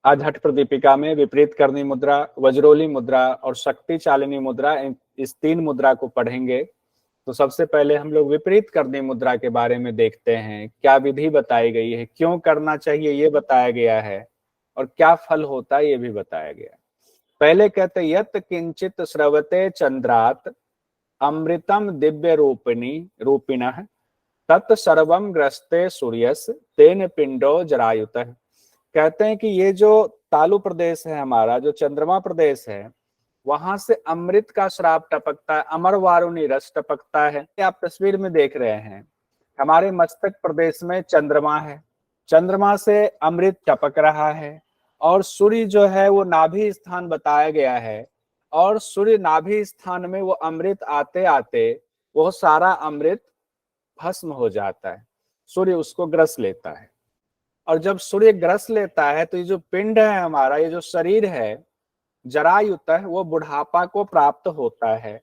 आज हठ प्रदीपिका में विपरीत करनी मुद्रा, वज्रोली मुद्रा और शक्ति चालिनी मुद्रा, इस 3 मुद्रा को पढ़ेंगे। तो सबसे पहले हम लोग विपरीत करनी मुद्रा के बारे में देखते हैं। क्या विधि बताई गई है, क्यों करना चाहिए ये बताया गया है, और क्या फल होता है ये भी बताया गया है। पहले कहते यत किंचित श्रवते चंद्रात अमृतम दिव्य रूपिणः तत् सर्वम ग्रस्ते सूर्यस तेन पिंडो जरायुतः। कहते हैं कि ये जो तालु प्रदेश है हमारा, जो चंद्रमा प्रदेश है, वहां से अमृत का श्राप टपकता है, अमर वारुणी रस टपकता है। आप तस्वीर में देख रहे हैं, हमारे मस्तक प्रदेश में चंद्रमा है, चंद्रमा से अमृत टपक रहा है, और सूर्य जो है वो नाभि स्थान बताया गया है, और सूर्य नाभि स्थान में वो अमृत आते आते वो सारा अमृत भस्म हो जाता है, सूर्य उसको ग्रस लेता है। और जब सूर्य ग्रस लेता है तो ये जो पिंड है हमारा, ये जो शरीर है जरायुत है, वो बुढ़ापा को प्राप्त होता है।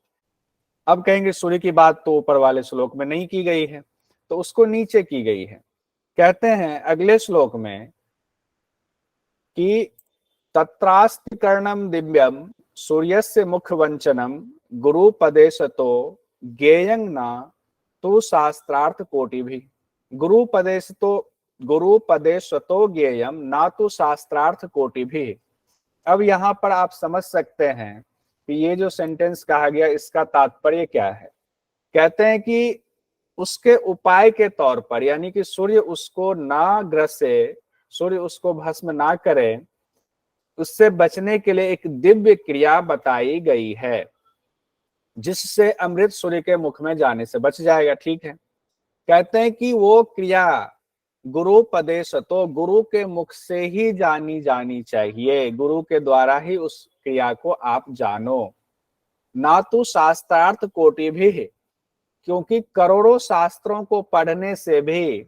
अब कहेंगे सूर्य की बात तो ऊपर वाले श्लोक में नहीं की गई है, तो उसको नीचे की गई है। कहते हैं अगले श्लोक में कि तत्रास्ति कर्णम दिव्यम सूर्यस्य मुख वंचनम गुरुपदेशतो ज्ञेयं न तो शास्त्रार्थ कोटि भी। गुरुपदेशतो ज्ञेयम ना तो शास्त्रार्थ कोटि भी। अब यहाँ पर आप समझ सकते हैं कि ये जो सेंटेंस कहा गया इसका तात्पर्य क्या है। कहते हैं कि उसके उपाय के तौर पर, यानी कि सूर्य उसको ना ग्रसे, सूर्य उसको भस्म ना करे, उससे बचने के लिए एक दिव्य क्रिया बताई गई है, जिससे अमृत सूर्य के मुख में जाने से बच जाएगा। ठीक है, कहते हैं कि वो क्रिया गुरुपदेश, तो गुरु के मुख से ही जानी चाहिए, गुरु के द्वारा ही उस क्रिया को आप जानो। ना तो शास्त्रार्थ कोटि भी, क्योंकि करोड़ों शास्त्रों को पढ़ने से भी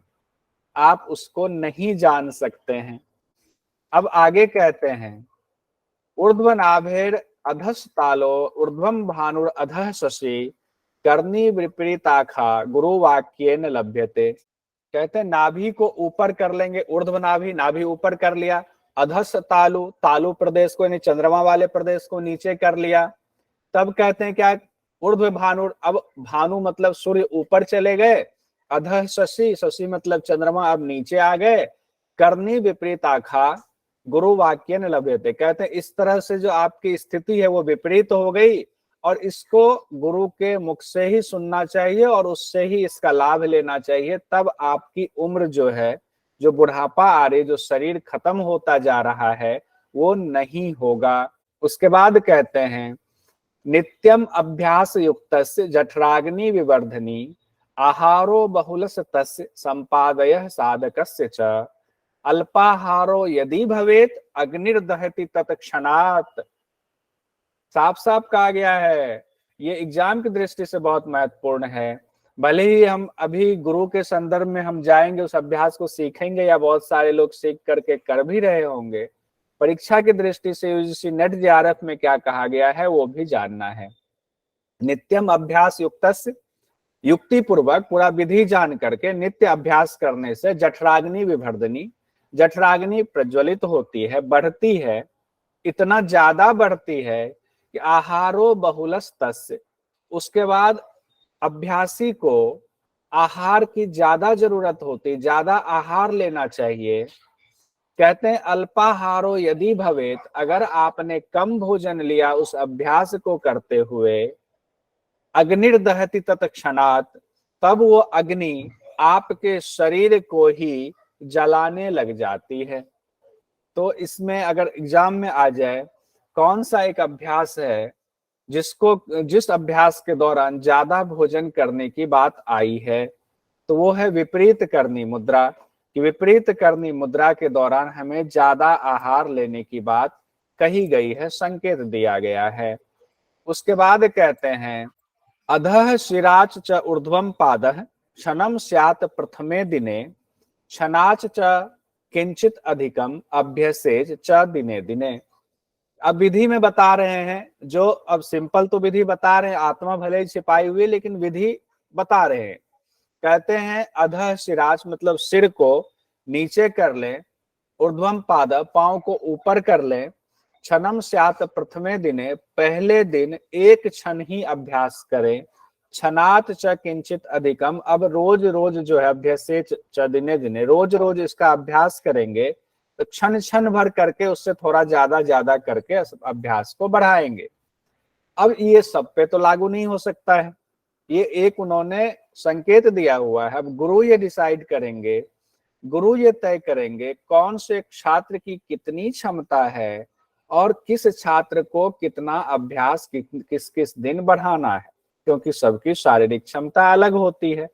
आप उसको नहीं जान सकते हैं। अब आगे कहते हैं ऊर्ध्वनाभेर अधस तालो ऊर्ध्वम भानुर अधः शशि कर्णी विपरीताखा गुरुवाक्येन लभ्यते। कहते हैं नाभि को ऊपर कर लेंगे, ऊर्ध्व नाभि, नाभि ऊपर कर लिया, अधस तालु, तालु प्रदेश को यानी चंद्रमा वाले प्रदेश को नीचे कर लिया। तब कहते हैं क्या, ऊर्ध्व भानुर, अब भानु मतलब सूर्य ऊपर चले गए, अधः शशि, शशि मतलब चंद्रमा अब नीचे आ गए, करनी विपरीत आखा गुरु वाक्य न लभ्यते। कहते हैं इस तरह से जो आपकी स्थिति है वो विपरीत हो गई, और इसको गुरु के मुख से ही सुनना चाहिए और उससे ही इसका लाभ लेना चाहिए। तब आपकी उम्र जो है, जो बुढ़ापा आ रही, जो शरीर खत्म होता जा रहा है, वो नहीं होगा। उसके बाद कहते हैं नित्यम अभ्यास युक्तस्य जठराग्नि विवर्धनी आहारो बहुलस तस्य संपादयः साधकस्य च अल्पाहारो यदि भवेत अग्निर्दहति तत्क्षणात्। साफ साफ कहा गया है, ये एग्जाम की दृष्टि से बहुत महत्वपूर्ण है। भले ही हम अभी गुरु के संदर्भ में हम जाएंगे, उस अभ्यास को सीखेंगे, या बहुत सारे लोग सीख करके कर भी रहे होंगे, परीक्षा की दृष्टि से यूजीसी नेट जेआरएफ में क्या कहा गया है वो भी जानना है। नित्यम अभ्यास युक्तस्य, युक्ति पूर्वक पूरा विधि जान करके नित्य अभ्यास करने से जठराग्नि विवर्धनी, जठराग्नि प्रज्वलित होती है, बढ़ती है, इतना ज्यादा बढ़ती है कि आहारो बहुलस तस्य, उसके बाद अभ्यासी को आहार की ज्यादा जरूरत होती, ज्यादा आहार लेना चाहिए। कहते हैं अल्पाहारो यदि भवेत, अगर आपने कम भोजन लिया उस अभ्यास को करते हुए, अग्निर्दहति तत्क्षणात्, तब वो अग्नि आपके शरीर को ही जलाने लग जाती है। तो इसमें अगर एग्जाम में आ जाए कौन सा एक अभ्यास है जिस अभ्यास के दौरान ज्यादा भोजन करने की बात आई है, तो वो है विपरीत करनी मुद्रा। कि विपरीत करनी मुद्रा के दौरान हमें ज्यादा आहार लेने की बात कही गई है, संकेत दिया गया है। उसके बाद कहते हैं अधः शिराच च ऊर्ध्वम पादः क्षणम स्यात् प्रथमे दिने क्षणाच च किंचित अधिकम अभ्यसेज च दिने दिने। अब विधि में बता रहे हैं, जो अब सिंपल तो विधि बता रहे हैं, आत्मा भले ही छिपाई हुई लेकिन विधि बता रहे हैं। कहते हैं अधः शिराच मतलब सिर को नीचे कर लें, ऊर्ध्वम पाद, पांव को ऊपर कर लें, क्षणम स्यात् प्रथमे दिने, पहले दिन एक क्षण ही अभ्यास करें, क्षणात च किंचित अधिकम, अब रोज रोज जो है अभ्यासे च दिने दिने, रोज रोज इसका अभ्यास करेंगे तो क्षण क्षण भर करके उससे थोड़ा ज्यादा ज्यादा करके अभ्यास को बढ़ाएंगे। अब ये सब पे तो लागू नहीं हो सकता है, ये एक उन्होंने संकेत दिया हुआ है। अब गुरु ये डिसाइड करेंगे, गुरु ये तय करेंगे कौन से छात्र की कितनी क्षमता है और किस छात्र को कितना अभ्यास किस किस दिन बढ़ाना है, क्योंकि सबकी शारीरिक क्षमता अलग होती है।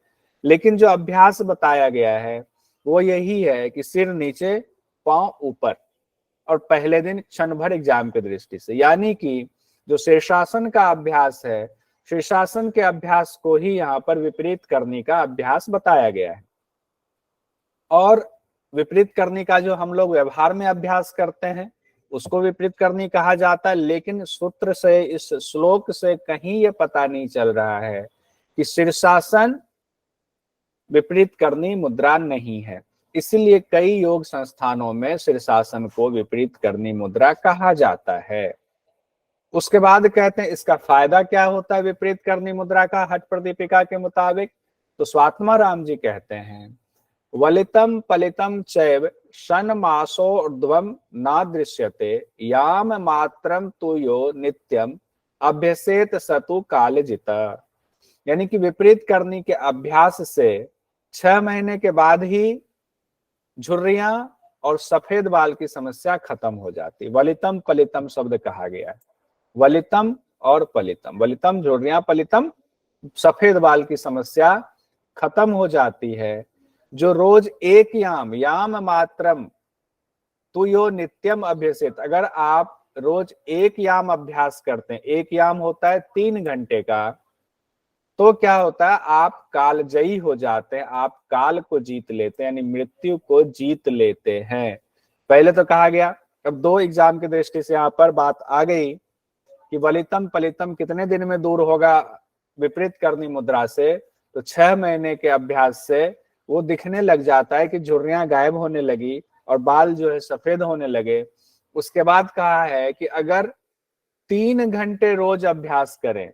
लेकिन जो अभ्यास बताया गया है वो यही है कि सिर नीचे पांव ऊपर, और पहले दिन क्षण भर एग्जाम की दृष्टि से, यानी कि जो शीर्षासन का अभ्यास है, शीर्षासन के अभ्यास को ही यहाँ पर विपरीत करने का अभ्यास बताया गया है। और विपरीत करने का जो हम लोग व्यवहार में अभ्यास करते हैं उसको विपरीत करनी कहा जाता है, लेकिन सूत्र से, इस श्लोक से कहीं ये पता नहीं चल रहा है कि शीर्षासन विपरीत करनी मुद्रा नहीं है। इसलिए कई योग संस्थानों में शीर्षासन को विपरीत करनी मुद्रा कहा जाता है। उसके बाद कहते हैं इसका फायदा क्या होता है विपरीत करनी मुद्रा का हठ प्रदीपिका के मुताबिक, तो स्वात्मा राम जी कहते हैं वलितम पलितम चैव षण्मासोर्ध्वं न दृश्यते याम मात्रम तु यो नित्यम अभ्यसेत सतु कालजित। यानी कि विपरीत करनी के अभ्यास से 6 महीने के बाद ही झुर्रियां और सफेद बाल की समस्या खत्म हो जाती। वलितम पलितम शब्द कहा गया है, वलितम और पलितम, वलितम झुर्रियां, पलितम सफेद बाल की समस्या खत्म हो जाती है। जो रोज एक याम, याम मात्रम तु यो नित्यम अभ्यसित, अगर आप रोज एक याम अभ्यास करते हैं, एक याम होता है 3 घंटे का, तो क्या होता है आप कालजयी हो जाते हैं, आप काल को जीत लेते हैं, यानी मृत्यु को जीत लेते हैं। पहले तो कहा गया, अब 2 एग्जाम की दृष्टि से यहाँ पर बात आ गई कि वलितम पलितम कितने दिन में दूर होगा विपरीत करनी मुद्रा से, तो 6 महीने के अभ्यास से वो दिखने लग जाता है कि झुर्रियां गायब होने लगी और बाल जो है सफेद होने लगे। उसके बाद कहा है कि अगर 3 घंटे रोज अभ्यास करें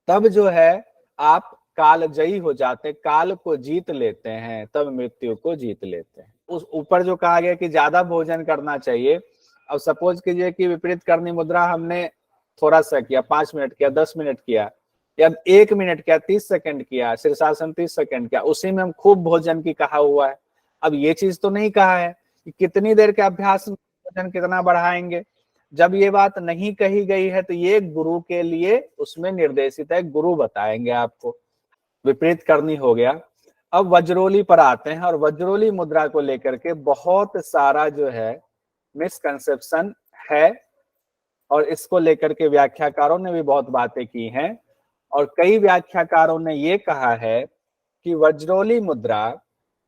तब जो है आप कालजयी हो जाते हैं, काल को जीत लेते हैं, तब मृत्यु को जीत लेते हैं। उस ऊपर जो कहा गया कि ज्यादा भोजन करना चाहिए, अब सपोज कीजिए कि विपरीत करनी मुद्रा हमने थोड़ा सा किया, 5 मिनट किया, 10 मिनट किया, या 1 मिनट किया, 30 सेकंड किया, शीर्षासन 30 सेकंड किया, उसी में हम खूब भोजन की कहा हुआ है। अब ये चीज तो नहीं कहा है कि कितनी देर के अभ्यास में भोजन कितना बढ़ाएंगे। जब ये बात नहीं कही गई है तो ये गुरु के लिए उसमें निर्देशित है, गुरु बताएंगे आपको। विपरीत करनी हो गया। अब वज्रोली पर आते हैं, और वज्रोली मुद्रा को लेकर के बहुत सारा जो है मिसकंसेप्शन है, और इसको लेकर के व्याख्याकारों ने भी बहुत बातें की हैं। और कई व्याख्याकारों ने ये कहा है कि वज्रोली मुद्रा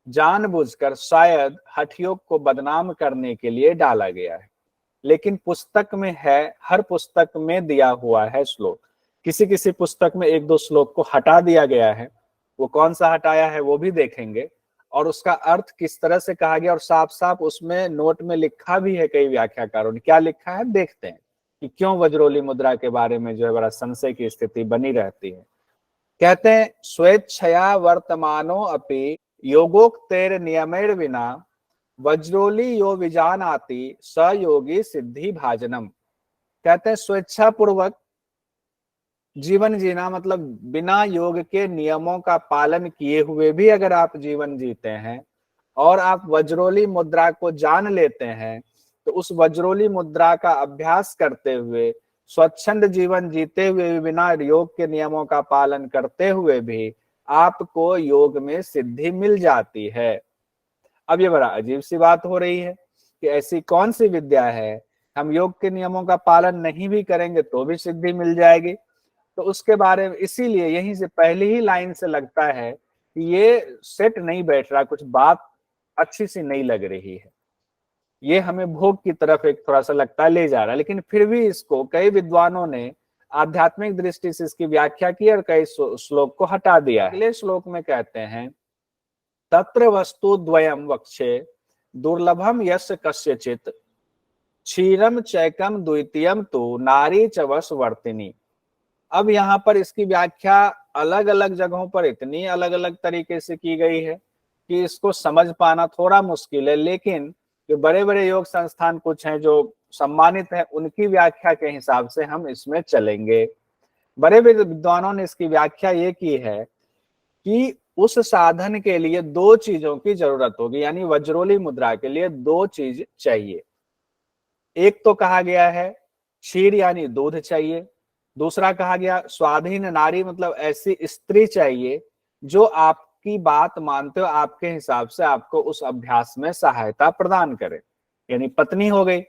जानबूझकर शायद हठयोग को बदनाम करने के लिए डाला गया है, लेकिन पुस्तक में है, हर पुस्तक में दिया हुआ है श्लोक। किसी किसी पुस्तक में 1-2 श्लोक को हटा दिया गया है, वो कौन सा हटाया है वो भी देखेंगे, और उसका अर्थ किस तरह से कहा गया, और साफ साफ उसमें नोट में लिखा भी है कई व्याख्याकारों ने। क्या लिखा है देखते हैं कि क्यों वज्रोली मुद्रा के बारे में जो है बड़ा संशय की स्थिति बनी रहती है। कहते हैं स्वेच्छया वर्तमानो अपि योगोक्तेर नियमेर विना वज्रोली यो विजान आती स योगी सिद्धि भाजनम। कहते हैं स्वेच्छा पूर्वक जीवन जीना, मतलब बिना योग के नियमों का पालन किए हुए भी अगर आप जीवन जीते हैं और आप वज्रोली मुद्रा को जान लेते हैं, तो उस वज्रोली मुद्रा का अभ्यास करते हुए, स्वच्छंद जीवन जीते हुए, बिना योग के नियमों का पालन करते हुए भी आपको योग में सिद्धि मिल जाती है। अब ये बड़ा अजीब सी बात हो रही है कि ऐसी कौन सी विद्या है, हम योग के नियमों का पालन नहीं भी करेंगे तो भी सिद्धि मिल जाएगी। तो उसके बारे में इसीलिए यहीं से पहली ही लाइन से लगता है कि ये सेट नहीं बैठ रहा, कुछ बात अच्छी सी नहीं लग रही है, ये हमें भोग की तरफ एक थोड़ा सा लगता है ले जा रहा है। लेकिन फिर भी इसको कई विद्वानों ने आध्यात्मिक दृष्टि से इसकी व्याख्या की और कई श्लोक को हटा दिया। अगले श्लोक में कहते हैं तत्र वस्तु द्वयम वक्षे दुर्लभम यस्य कस्यचित् क्षीरम चैकम द्वितीयम तो नारी च वशवर्तिनी। अब यहाँ पर इसकी व्याख्या अलग अलग जगहों पर इतनी अलग अलग तरीके से की गई है कि इसको समझ पाना थोड़ा मुश्किल है, लेकिन जो बड़े बड़े योग संस्थान कुछ हैं जो सम्मानित हैं, उनकी व्याख्या के हिसाब से हम इसमें चलेंगे। बड़े बड़े विद्वानों ने इसकी व्याख्या ये की है कि उस साधन के लिए दो चीजों की जरूरत होगी, यानी वज्रोली मुद्रा के लिए दो चीज चाहिए। एक तो कहा गया है क्षीर यानी दूध चाहिए, दूसरा कहा गया स्वाधीन नारी मतलब ऐसी स्त्री चाहिए जो आपकी बात मानते हो, आपके हिसाब से आपको उस अभ्यास में सहायता प्रदान करे, यानी पत्नी हो गई।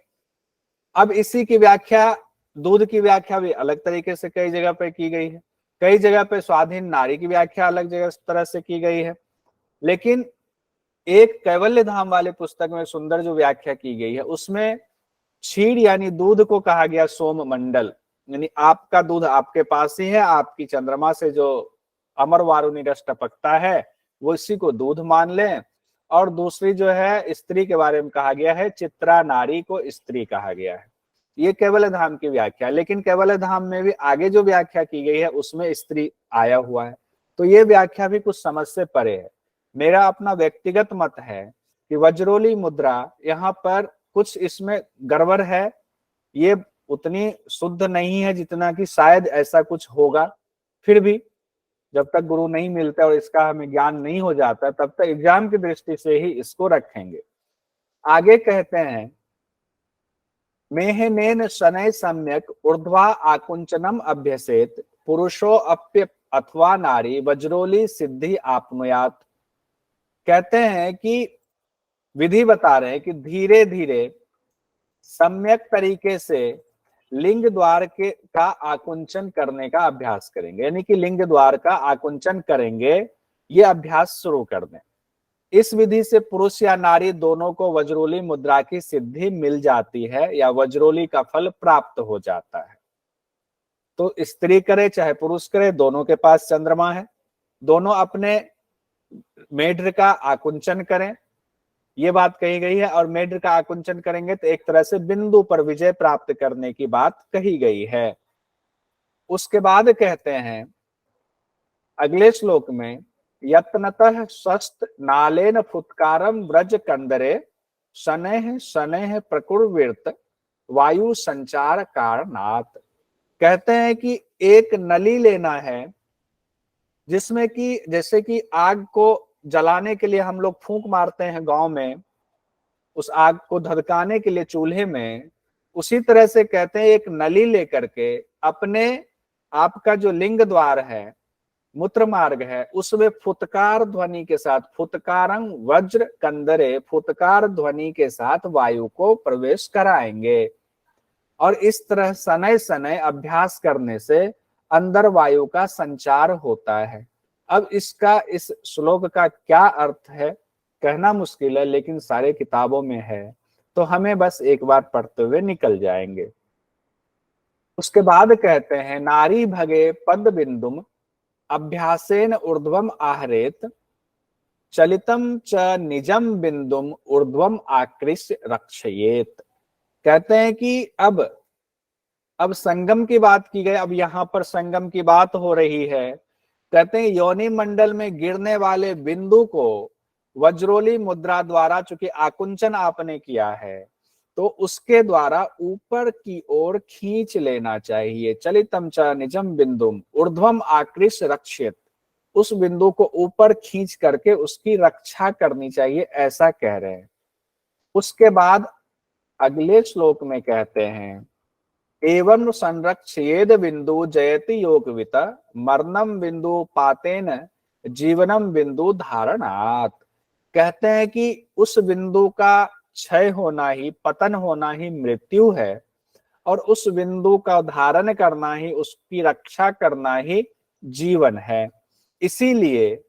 अब इसी की व्याख्या, दूध की व्याख्या भी अलग तरीके से कई जगह पे की गई है, कई जगह पे स्वाधीन नारी की व्याख्या अलग जगह तरह से की गई है। लेकिन एक कैवल्य धाम वाले पुस्तक में सुंदर जो व्याख्या की गई है उसमें क्षीर यानी दूध को कहा गया सोम मंडल, यानी आपका दूध आपके पास ही है, आपकी चंद्रमा से जो अमर वारुणी रस टपकता है वो इसी को दूध मान लें। और दूसरी जो है स्त्री के बारे में कहा गया है, चित्रा नारी को स्त्री कहा गया है। ये केवल धाम की व्याख्या, लेकिन केवल धाम में भी आगे जो व्याख्या की गई है उसमें स्त्री आया हुआ है, तो ये व्याख्या भी कुछ समझ से परे है। मेरा अपना व्यक्तिगत मत है कि वज्रोली मुद्रा यहाँ पर कुछ इसमें गड़बड़ है, ये उतनी शुद्ध नहीं है जितना कि शायद ऐसा कुछ होगा। फिर भी जब तक गुरु नहीं मिलता और इसका हमें ज्ञान नहीं हो जाता तब तक एग्जाम की दृष्टि से ही इसको रखेंगे। आगे कहते हैं मेहनेन शनै सम्यक ऊर्ध्वा आकुंचनम अभ्यसेत पुरुषो अप्य अथवा नारी वज्रोली सिद्धि आपनुयात। कहते हैं कि विधि बता रहे हैं कि धीरे धीरे सम्यक तरीके से लिंग द्वार के का आकुंचन करने का अभ्यास करेंगे, यानी कि लिंग द्वार का आकुंचन करेंगे, ये अभ्यास शुरू कर दें। इस विधि से पुरुष या नारी दोनों को वज्रोली मुद्रा की सिद्धि मिल जाती है या वज्रोली का फल प्राप्त हो जाता है। तो स्त्री करे चाहे पुरुष करे, दोनों के पास चंद्रमा है, दोनों अपने मेढ्र का आकुंचन करें, ये बात कही गई है। और मेढ्र का आकुंचन करेंगे तो एक तरह से बिंदु पर विजय प्राप्त करने की बात कही गई है। उसके बाद कहते हैं अगले श्लोक में यत्नतः शस्त नालेन फुत्कारम व्रज कंदरे शनैः शनैः प्रकुर्विर्त वायु संचार कारणात्। कहते हैं कि एक नली लेना है जिसमें कि जैसे कि आग को जलाने के लिए हम लोग फूंक मारते हैं गांव में, उस आग को धधकाने के लिए चूल्हे में, उसी तरह से कहते हैं एक नली लेकर के अपने आपका जो लिंग द्वार है, मूत्र मार्ग है, उसमें फुतकार ध्वनि के साथ, फुतकारं वज्र कंदरे, फुतकार ध्वनि के साथ वायु को प्रवेश कराएंगे। और इस तरह शनै शनै अभ्यास करने से अंदर वायु का संचार होता है। अब इसका इस श्लोक का क्या अर्थ है कहना मुश्किल है, लेकिन सारे किताबों में है, तो हमें बस एक बार पढ़ते हुए निकल जाएंगे। उसके बाद कहते हैं नारी भगे पद बिंदुम अभ्यासेन ऊर्ध्वम आहरेत चलितम च निजम बिंदुम ऊर्ध्वम आकृष्य रक्षयेत। कहते हैं कि अब संगम की बात की गई, अब यहाँ पर संगम की बात हो रही है। कहते हैं योनि मंडल में गिरने वाले बिंदु को वज्रोली मुद्रा द्वारा, चूंकि आकुंचन आपने किया है तो उसके द्वारा ऊपर की ओर खींच लेना चाहिए। चलितम च निजम बिंदुम ऊर्ध्वम आकृष्य रक्षित, उस बिंदु को ऊपर खींच करके उसकी रक्षा करनी चाहिए, ऐसा कह रहे हैं। उसके बाद अगले श्लोक में कहते हैं एवं संरक्षयेद बिंदु जयति योगवित मरणम बिंदु पातेन जीवनम बिंदु धारणात्। कहते हैं कि उस बिंदु का क्षय होना ही, पतन होना ही मृत्यु है, और उस बिंदु का धारण करना ही, उसकी रक्षा करना ही जीवन है। इसीलिए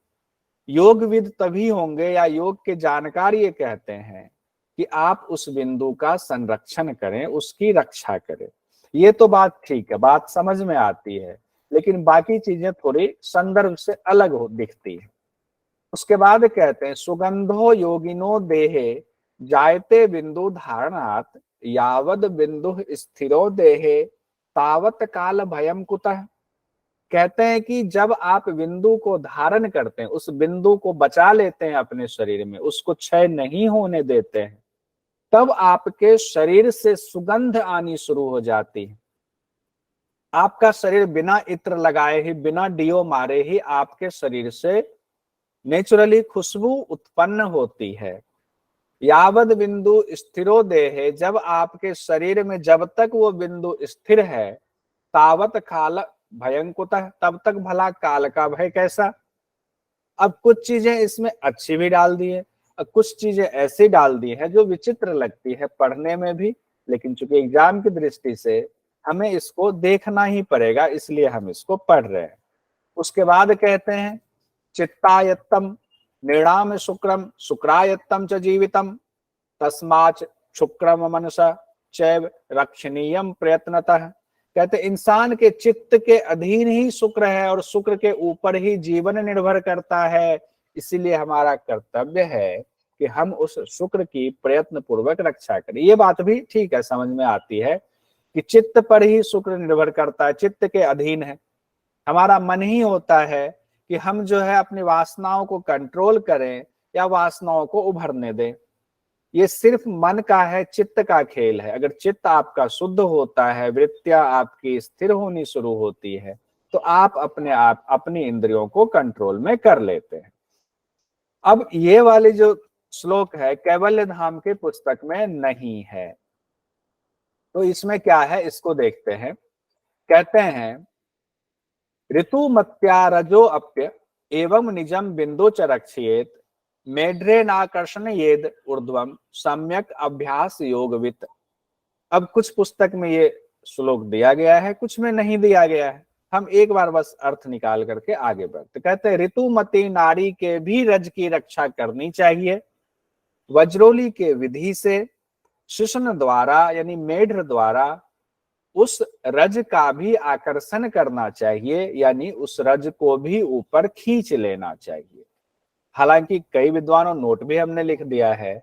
योगविद तभी होंगे, या योग के जानकार ये कहते हैं कि आप उस बिंदु का संरक्षण करें, उसकी रक्षा करें। ये तो बात ठीक है, बात समझ में आती है, लेकिन बाकी चीजें थोड़ी संदर्भ से अलग दिखती है। उसके बाद कहते हैं सुगंधो योगिनो देहे जायते बिंदु धारणात यावद बिंदु स्थिरो देहे तावत काल भयम कुतः। कहते हैं कि जब आप बिंदु को धारण करते हैं, उस बिंदु को बचा लेते हैं अपने शरीर में, उसको क्षय नहीं होने देते हैं, तब आपके शरीर से सुगंध आनी शुरू हो जाती है। आपका शरीर बिना इत्र लगाए ही, बिना डीओ मारे ही आपके शरीर से नेचुरली खुशबू उत्पन्न होती है। यावद बिंदु स्थिरो देहे, जब आपके शरीर में जब तक वो बिंदु स्थिर है, तावत काल भयंकुतः, तब तक भला काल का भय कैसा। अब कुछ चीजें इसमें अच्छी भी डाल दी है, अब कुछ चीजें ऐसी डाल दी है जो विचित्र लगती है पढ़ने में भी, लेकिन चूंकि एग्जाम की दृष्टि से हमें इसको देखना ही पड़ेगा, इसलिए हम इसको पढ़ रहे हैं। उसके बाद कहते हैं चित्तायत्तम नृणाम शुक्रम शुक्रायत्तम च जीवितम तस्माच शुक्रम मनसा चैव रक्षणीयम प्रयत्नतः। कहते इंसान के चित्त के अधीन ही शुक्र है और शुक्र के ऊपर ही जीवन निर्भर करता है, इसीलिए हमारा कर्तव्य है कि हम उस शुक्र की प्रयत्न पूर्वक रक्षा करें। ये बात भी ठीक है, समझ में आती है कि चित्त पर ही शुक्र निर्भर करता है, चित्त के अधीन है। हमारा मन ही होता है कि हम जो है अपनी वासनाओं को कंट्रोल करें या वासनाओं को उभरने दें। ये सिर्फ मन का है, चित्त का खेल है। अगर चित्त आपका शुद्ध होता है, वृत्तियां आपकी स्थिर होनी शुरू होती है, तो आप अपने आप अपनी इंद्रियों को कंट्रोल में कर लेते हैं। अब ये वाली जो श्लोक है कैवल्य धाम के पुस्तक में नहीं है, तो इसमें क्या है इसको देखते हैं। कहते हैं ऋतुमत्या रजो अप्य एवं निजम बिंदु च रक्षयेत मेढ्रेनाकर्षण येद ऊर्ध्वम सम्यक अभ्यास योगवित। अब कुछ पुस्तक में ये श्लोक दिया गया है, कुछ में नहीं दिया गया है। हम एक बार बस अर्थ निकाल करके आगे बढ़ते। कहते हैं ऋतुमती नारी के भी रज की रक्षा करनी चाहिए, वज्रोली के विधि से, शिशन द्वारा यानी मेढ्र द्वारा उस रज का भी आकर्षण करना चाहिए, यानी उस रज को भी ऊपर खींच लेना चाहिए। हालांकि कई विद्वानों, नोट भी हमने लिख दिया है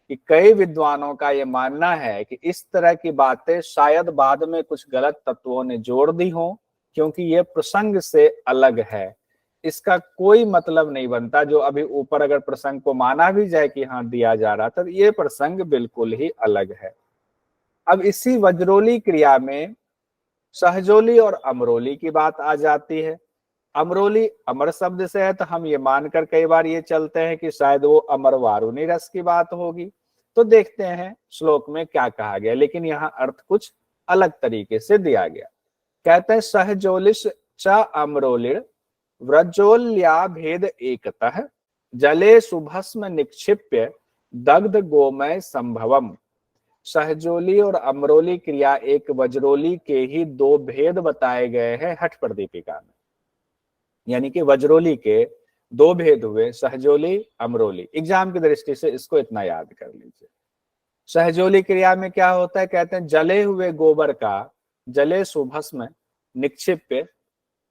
कि कई विद्वानों का यह मानना है कि इस तरह की बातें शायद बाद में कुछ गलत तत्वों ने जोड़ दी हो, क्योंकि ये प्रसंग से अलग है। इसका कोई मतलब नहीं बनता। जो अभी ऊपर अगर प्रसंग को माना भी जाए कि हाँ दिया जा रहा था, तो ये प्रसंग बिल्कुल ही अलग है। अब इसी वज्रोली क्रिया में सहजोली और अमरोली की बात आ जाती है। अमरोली अमर शब्द से है, तो हम ये मानकर कई बार ये चलते हैं कि शायद वो अमर वारुणी रस की बात होगी। तो देखते हैं श्लोक में क्या कहा गया, लेकिन यहाँ अर्थ कुछ अलग तरीके से दिया गया। कहते हैं सहजोलिश च अमरोलिर व्रजोल्या भेद एकतः जले सुभस्म निक्षिप्य दग्ध गोमय संभवम। सहजोली और अमरोली क्रिया एक वज्रोली के ही दो भेद बताए गए हैं हठ प्रदीपिका में। यानी कि वज्रोली के दो भेद हुए, सहजोली अमरोली। एग्जाम की दृष्टि से इसको इतना याद कर लीजिए। सहजोली क्रिया में क्या होता है, कहते हैं जले हुए गोबर का, जले सुभस्म निक्षिप्य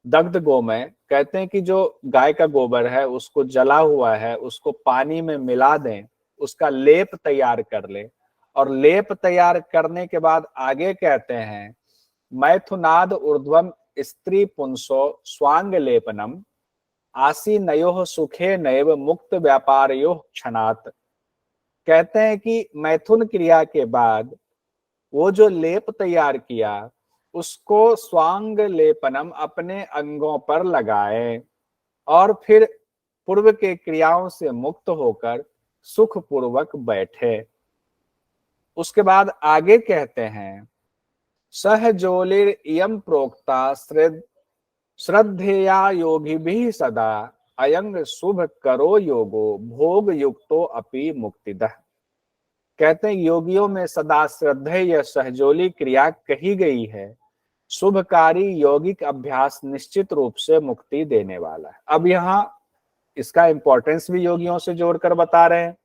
दग्ध गोमय। कहते हैं कि जो गाय का गोबर है उसको जला हुआ है, उसको पानी में मिला दें, उसका लेप तैयार कर लें, और लेप तैयार करने के बाद आगे कहते हैं मैथुनाद ऊर्ध्वम स्त्री पुंसो स्वांग लेपनम आसीनयोः सुखे नैव मुक्त व्यापारयोः क्षणात्। कहते हैं कि मैथुन क्रिया के बाद वो जो लेप तैयार किया उसको स्वांग लेपनम अपने अंगों पर लगाए, और फिर पूर्व के क्रियाओं से मुक्त होकर सुख पूर्वक बैठे। उसके बाद आगे कहते हैं सहजोलिर इयं प्रोक्ता श्रद्धेया योगी भी सदा अयंग शुभ करो योगो भोग युक्तो अपि मुक्तिदः। कहते हैं योगियों में सदा श्रद्धेय सहजोली क्रिया कही गई है, शुभकारी यौगिक अभ्यास निश्चित रूप से मुक्ति देने वाला है। अब यहाँ इसका इंपॉर्टेंस भी योगियों से जोड़कर बता रहे हैं।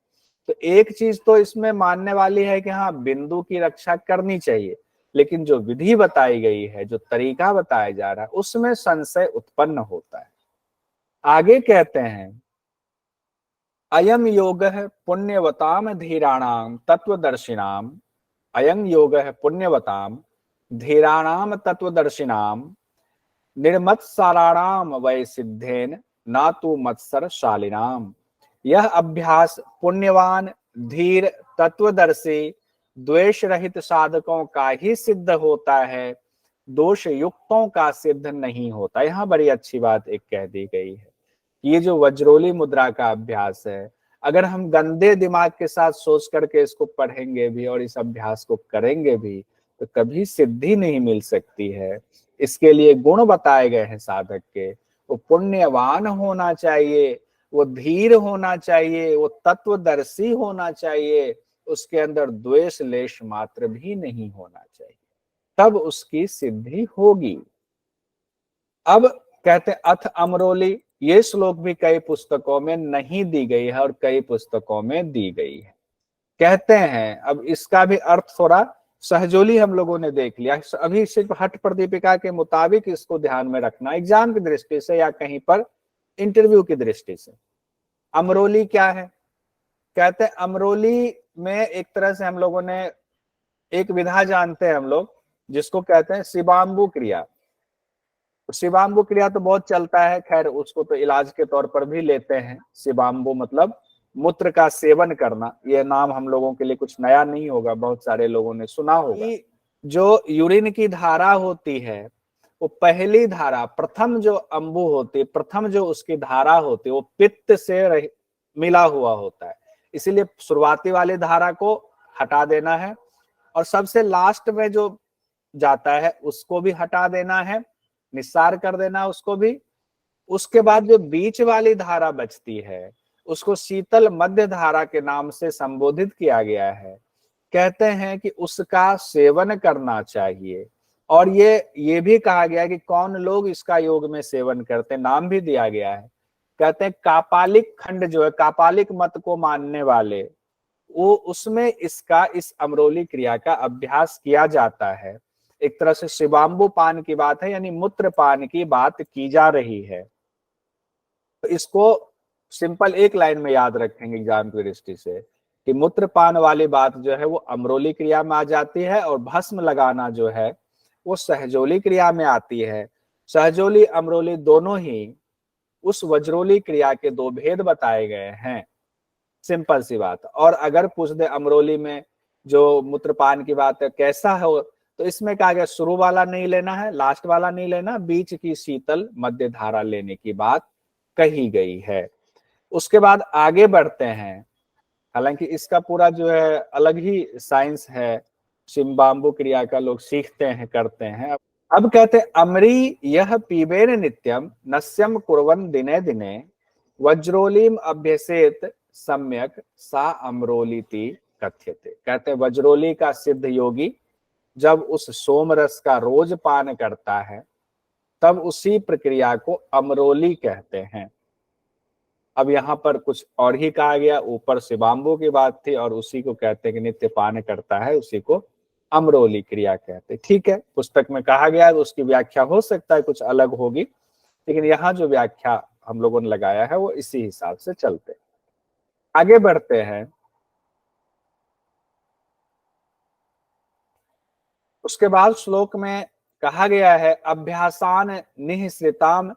तो एक चीज तो इसमें मानने वाली है कि हाँ बिंदु की रक्षा करनी चाहिए, लेकिन जो विधि बताई गई है, जो तरीका बताया जा रहा है, उसमें संशय उत्पन्न होता है। आगे कहते हैं अयम योगः पुण्यवताम धीराणाम तत्वदर्शिनाम, अयम योगः पुण्यवताम धीराणाम तत्वदर्शिनाम निर्मत्सराणाम वै सिद्धेन ना तो मत्सर शालिनाम। यह अभ्यास पुण्यवान, धीर, तत्वदर्शी, द्वेष रहित साधकों का ही सिद्ध होता है, दोष युक्तों का सिद्ध नहीं होता। यहाँ बड़ी अच्छी बात एक कह दी गई है। ये जो वज्रोली मुद्रा का अभ्यास है, अगर हम गंदे दिमाग के साथ सोच करके इसको पढ़ेंगे भी और इस अभ्यास को करेंगे भी तो कभी सिद्धि नहीं मिल सकती है। इसके लिए गुण बताए गए हैं साधक के। वो पुण्यवान होना चाहिए, वो धीर होना चाहिए, वो तत्वदर्शी होना चाहिए, उसके अंदर द्वेष लेश मात्र भी नहीं होना चाहिए, तब उसकी सिद्धि होगी। अब कहते अथ अमरोली, ये श्लोक भी कई पुस्तकों में नहीं दी गई है और कई पुस्तकों में दी गई है। कहते हैं, अब इसका भी अर्थ थोड़ा सहजोली हम लोगों ने देख लिया। अभी सिर्फ हठ प्रदीपिका के मुताबिक इसको ध्यान में रखना, एग्जाम की दृष्टि से या कहीं पर इंटरव्यू की दृष्टि से। अमरोली क्या है? कहते हैं अमरोली में एक तरह से हम लोगों ने एक विधा जानते हैं हम लोग, जिसको कहते हैं शिवाम्बु क्रिया। शिवाम्बु क्रिया तो बहुत चलता है, खैर उसको तो इलाज के तौर पर भी लेते हैं। शिवाम्बु मतलब मूत्र का सेवन करना। यह नाम हम लोगों के लिए कुछ नया नहीं होगा, बहुत सारे लोगों ने सुना होगा। जो यूरिन की धारा होती है, वो पहली धारा, प्रथम जो अंबु होती है, प्रथम जो उसकी धारा होती है, वो पित्त से मिला हुआ होता है। इसीलिए शुरुआती वाली धारा को हटा देना है और सबसे लास्ट में जो जाता है उसको भी हटा देना है, निस्सार कर देना उसको भी। उसके बाद जो बीच वाली धारा बचती है उसको शीतल मध्य धारा के नाम से संबोधित किया गया है। कहते हैं कि उसका सेवन करना चाहिए। और ये भी कहा गया है कि कौन लोग इसका योग में सेवन करते हैं, नाम भी दिया गया है। कहते हैं कापालिक खंड जो है, कापालिक मत को मानने वाले, वो उसमें इसका, इस अमरोली क्रिया का अभ्यास किया जाता है। एक तरह से शिवाम्बु पान की बात है, यानी मूत्र पान की बात की जा रही है। तो इसको सिंपल एक लाइन में याद रखेंगे एग्जाम की दृष्टि से कि मूत्रपान वाली बात जो है वो अमरोली क्रिया में आ जाती है और भस्म लगाना जो है वो सहजोली क्रिया में आती है। सहजोली अमरोली दोनों ही उस वज्रोली क्रिया के दो भेद बताए गए हैं, सिंपल सी बात। और अगर पूछ दे अमरोली में जो मूत्रपान की बात है कैसा हो, तो इसमें कहा गया शुरू वाला नहीं लेना है, लास्ट वाला नहीं लेना, बीच की शीतल मध्य धारा लेने की बात कही गई है। उसके बाद आगे बढ़ते हैं, हालांकि इसका पूरा जो है अलग ही साइंस है, शिवाम्बु क्रिया का लोग सीखते हैं, करते हैं। अब कहते हैं अमरी यह पीबेन नित्यम नस्यम कुर्वन् दिने दिने वज्रोलीम अभ्यसेत सम्यक सा अमरोलीति कथ्यते। कहते हैं वज्रोली का सिद्ध योगी जब उस सोमरस का रोज पान करता है तब उसी प्रक्रिया को अमरोली कहते हैं। अब यहाँ पर कुछ और ही कहा गया, ऊपर शिवाम्बु की बात थी और उसी को कहते हैं कि नित्य पान करता है, उसी को अमरोली क्रिया कहते। ठीक है, पुस्तक में कहा गया है, उसकी व्याख्या हो सकता है कुछ अलग होगी, लेकिन यहाँ जो व्याख्या हम लोगों ने लगाया है वो इसी हिसाब से चलते। आगे बढ़ते हैं। उसके बाद श्लोक में कहा गया है अभ्यासान निःसृताम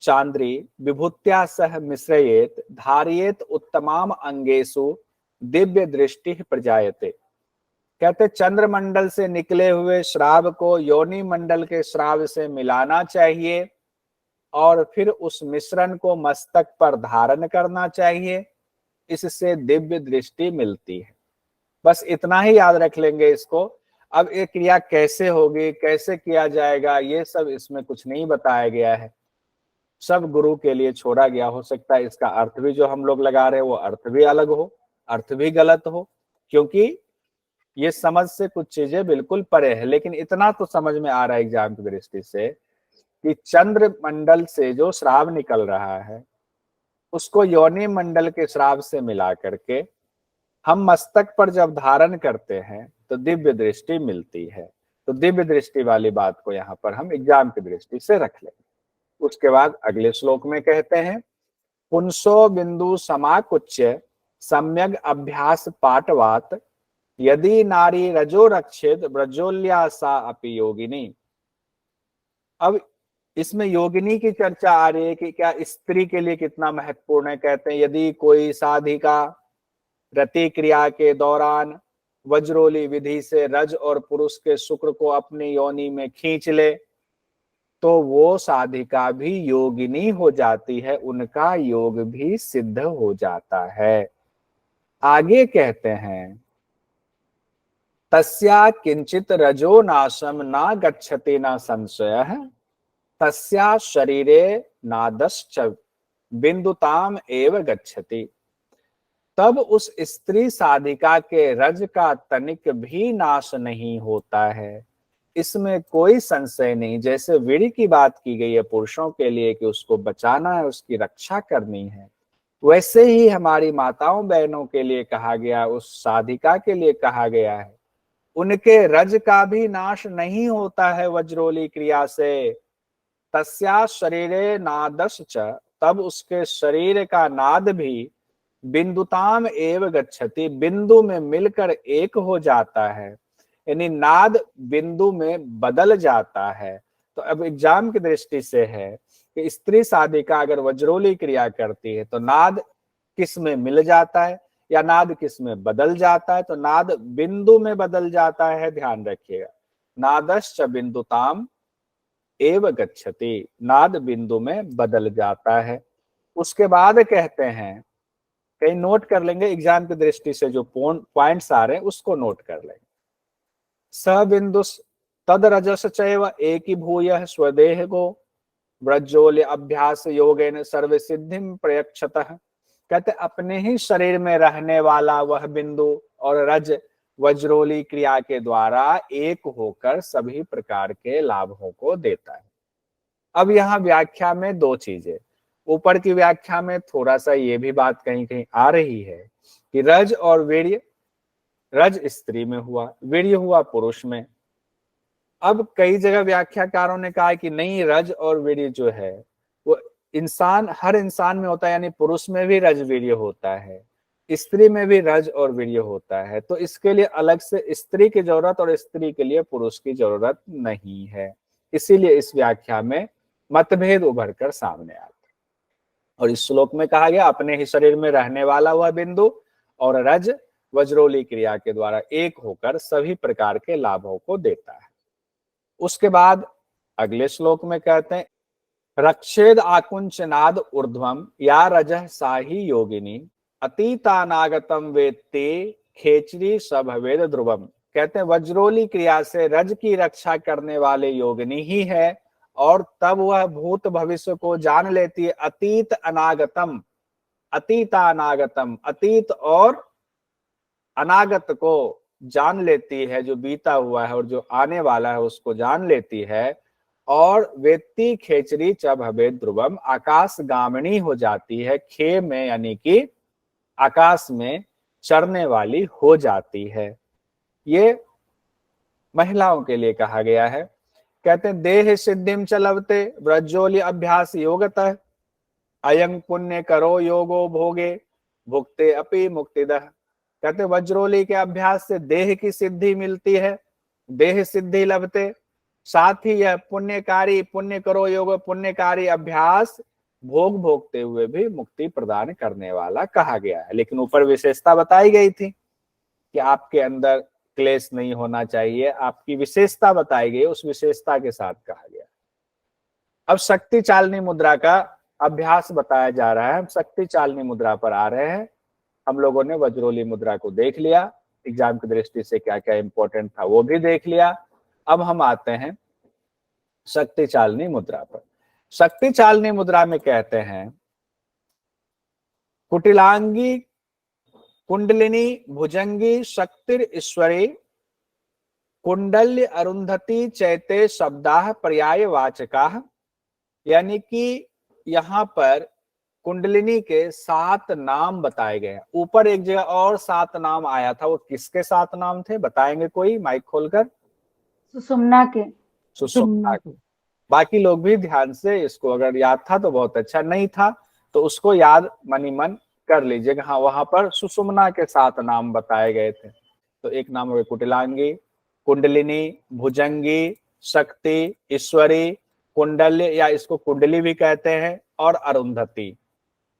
चांद्री विभूत्या सह मिश्रयेत धारियेत उत्तमाम अंगेशु दिव्य दृष्टि प्रजायते। कहते चंद्रमंडल से निकले हुए श्राव को योनि मंडल के श्राव से मिलाना चाहिए और फिर उस मिश्रण को मस्तक पर धारण करना चाहिए, इससे दिव्य दृष्टि मिलती है। बस इतना ही याद रख लेंगे इसको। अब ये क्रिया कैसे होगी, कैसे किया जाएगा, ये सब इसमें कुछ नहीं बताया गया है, सब गुरु के लिए छोड़ा गया। हो सकता है इसका अर्थ भी जो हम लोग लगा रहे हैं वो अर्थ भी अलग हो, अर्थ भी गलत हो, क्योंकि ये समझ से कुछ चीजें बिल्कुल परे है। लेकिन इतना तो समझ में आ रहा है एग्जाम की दृष्टि से कि चंद्र मंडल से जो श्राव निकल रहा है उसको योनि मंडल के श्राव से मिला करके हम मस्तक पर जब धारण करते हैं तो दिव्य दृष्टि मिलती है। तो दिव्य दृष्टि वाली बात को यहाँ पर हम एग्जाम की दृष्टि से रख लेंगे। उसके बाद अगले श्लोक में कहते हैं पुंसो बिंदु समाकुच्य सम्यग अभ्यास पाठवात यदि नारी रजो रक्षित ब्रजोल्या सा अपि योगिनी। अब इसमें योगिनी की चर्चा आ रही है कि क्या स्त्री के लिए कितना महत्वपूर्ण है। कहते हैं यदि कोई साधिका रति क्रिया के दौरान वज्रोली विधि से रज और पुरुष के शुक्र को अपनी योनि में खींच ले तो वो साधिका भी योगिनी हो जाती है, उनका योग भी सिद्ध हो जाता है। आगे कहते हैं तस्या किंचित रजो नाशम ना गच्छति ना संशयः तस्या शरीरे नादश्च बिंदुताम एव गच्छति। तब उस स्त्री साधिका के रज का तनिक भी नाश नहीं होता है, इसमें कोई संशय नहीं। जैसे वीर्य की बात की गई है पुरुषों के लिए कि उसको बचाना है, उसकी रक्षा करनी है, वैसे ही हमारी माताओं बहनों के लिए कहा गया, उस साधिका के लिए कहा गया है, उनके रज का भी नाश नहीं होता है वज्रोली क्रिया से। तस्या शरीरे नादश्च, तब उसके शरीर का नाद भी बिंदुताम एव गच्छति, बिंदु में मिलकर एक हो जाता है, यानी नाद बिंदु में बदल जाता है। तो अब एग्जाम की दृष्टि से है कि स्त्री साधिका अगर वज्रोली क्रिया करती है तो नाद किस में मिल जाता है या नाद किस में बदल जाता है। तो नाद बिंदु में बदल जाता है, ध्यान रखिएगा। नादश्च बिंदुताम एव गच्छति, नाद बिंदु में बदल जाता है। उसके बाद कहते हैं, कहीं नोट कर लेंगे एग्जाम की दृष्टि से, जो पॉइंट्स आ रहे हैं उसको नोट कर लेंगे। स बिंदु तद रजस चैव एकी भूय स्वदेह गो व्रजोल्य अभ्यास योगेन सर्व सिद्धिम प्रयक्षतः। कहते अपने ही शरीर में रहने वाला वह बिंदु और रज वज्रोली क्रिया के द्वारा एक होकर सभी प्रकार के लाभों को देता है। अब यहाँ व्याख्या में दो चीजें, ऊपर की व्याख्या में थोड़ा सा ये भी बात कहीं कहीं आ रही है कि रज और वीर्य, रज स्त्री में हुआ, वीर्य हुआ पुरुष में। अब कई जगह व्याख्याकारों ने कहा कि नहीं, रज और वीर्य जो है वो इंसान, हर इंसान में होता है, यानी पुरुष में भी रज वीर्य होता है, स्त्री में भी रज और वीर्य होता है। तो इसके लिए अलग से स्त्री की जरूरत और स्त्री के लिए पुरुष की जरूरत नहीं है। इसीलिए इस व्याख्या में मतभेद उभर कर सामने आता है। और इस श्लोक में कहा गया अपने ही शरीर में रहने वाला वह बिंदु और रज वज्रोली क्रिया के द्वारा एक होकर सभी प्रकार के लाभों को देता है। उसके बाद अगले श्लोक में कहते हैं रक्षेद आकुंचनाद ऊर्ध्वम या रजः सा ही योगिनी अतीतानागतम वेत्ते खेचरी सभवेद ध्रुवम। कहते हैं वज्रोली क्रिया से रज की रक्षा करने वाले योगिनी ही है और तब वह भूत भविष्य को जान लेती है। अतीत अनागतम, अतीतानागतम, अतीत और अनागत को जान लेती है, जो बीता हुआ है और जो आने वाला है उसको जान लेती है। और वेत्ती खेचरी च भवेद ध्रुवम, आकाश गामिनी हो जाती है, खे में यानी कि आकाश में चढ़ने वाली हो जाती है। ये महिलाओं के लिए कहा गया है। कहते हैं देह सिद्धिम च लभते व्रजोल्य अभ्यास योगतः अयं पुण्य करो योगो भोगे भुक्ते अपि मुक्तिदः। कहते वज्रोली के अभ्यास से देह की सिद्धि मिलती है, देह सिद्धि लभते, साथ ही यह पुण्यकारी, पुण्य करो योग, पुण्यकारी अभ्यास भोग भोगते हुए भी मुक्ति प्रदान करने वाला कहा गया है। लेकिन ऊपर विशेषता बताई गई थी कि आपके अंदर क्लेश नहीं होना चाहिए, आपकी विशेषता बताई गई, उस विशेषता के साथ कहा गया। अब शक्ति चालनी मुद्रा का अभ्यास बताया जा रहा है। हम शक्ति चालनी मुद्रा पर आ रहे हैं। हम लोगों ने वज्रोली मुद्रा को देख लिया, एग्जाम की दृष्टि से क्या क्या इंपॉर्टेंट था वो भी देख लिया। अब हम आते हैं शक्ति चालनी मुद्रा पर। शक्ति चालनी मुद्रा में कहते हैं कुटिलांगी कुंडलिनी भुजंगी शक्तिर ईश्वरी कुंडल्य अरुंधति चैते शब्दाः पर्याय वाचकाः। यानी कि यहाँ पर कुंडलिनी के 7 नाम बताए गए हैं। ऊपर एक जगह और 7 नाम आया था, वो किसके 7 नाम थे बताएंगे कोई माइक खोलकर? सुषुम्ना के। सुषुम्ना के। बाकी लोग भी ध्यान से इसको, अगर याद था तो बहुत अच्छा, नहीं था तो उसको याद मनी मन कर लीजिएगा। हाँ, वहां पर सुषुम्ना के 7 नाम बताए गए थे। तो एक नाम हो गया कुटिलांगी, कुंडलिनी, भुजंगी, शक्ति, ईश्वरी, कुंडल्य या इसको कुंडली भी कहते हैं, और अरुंधति।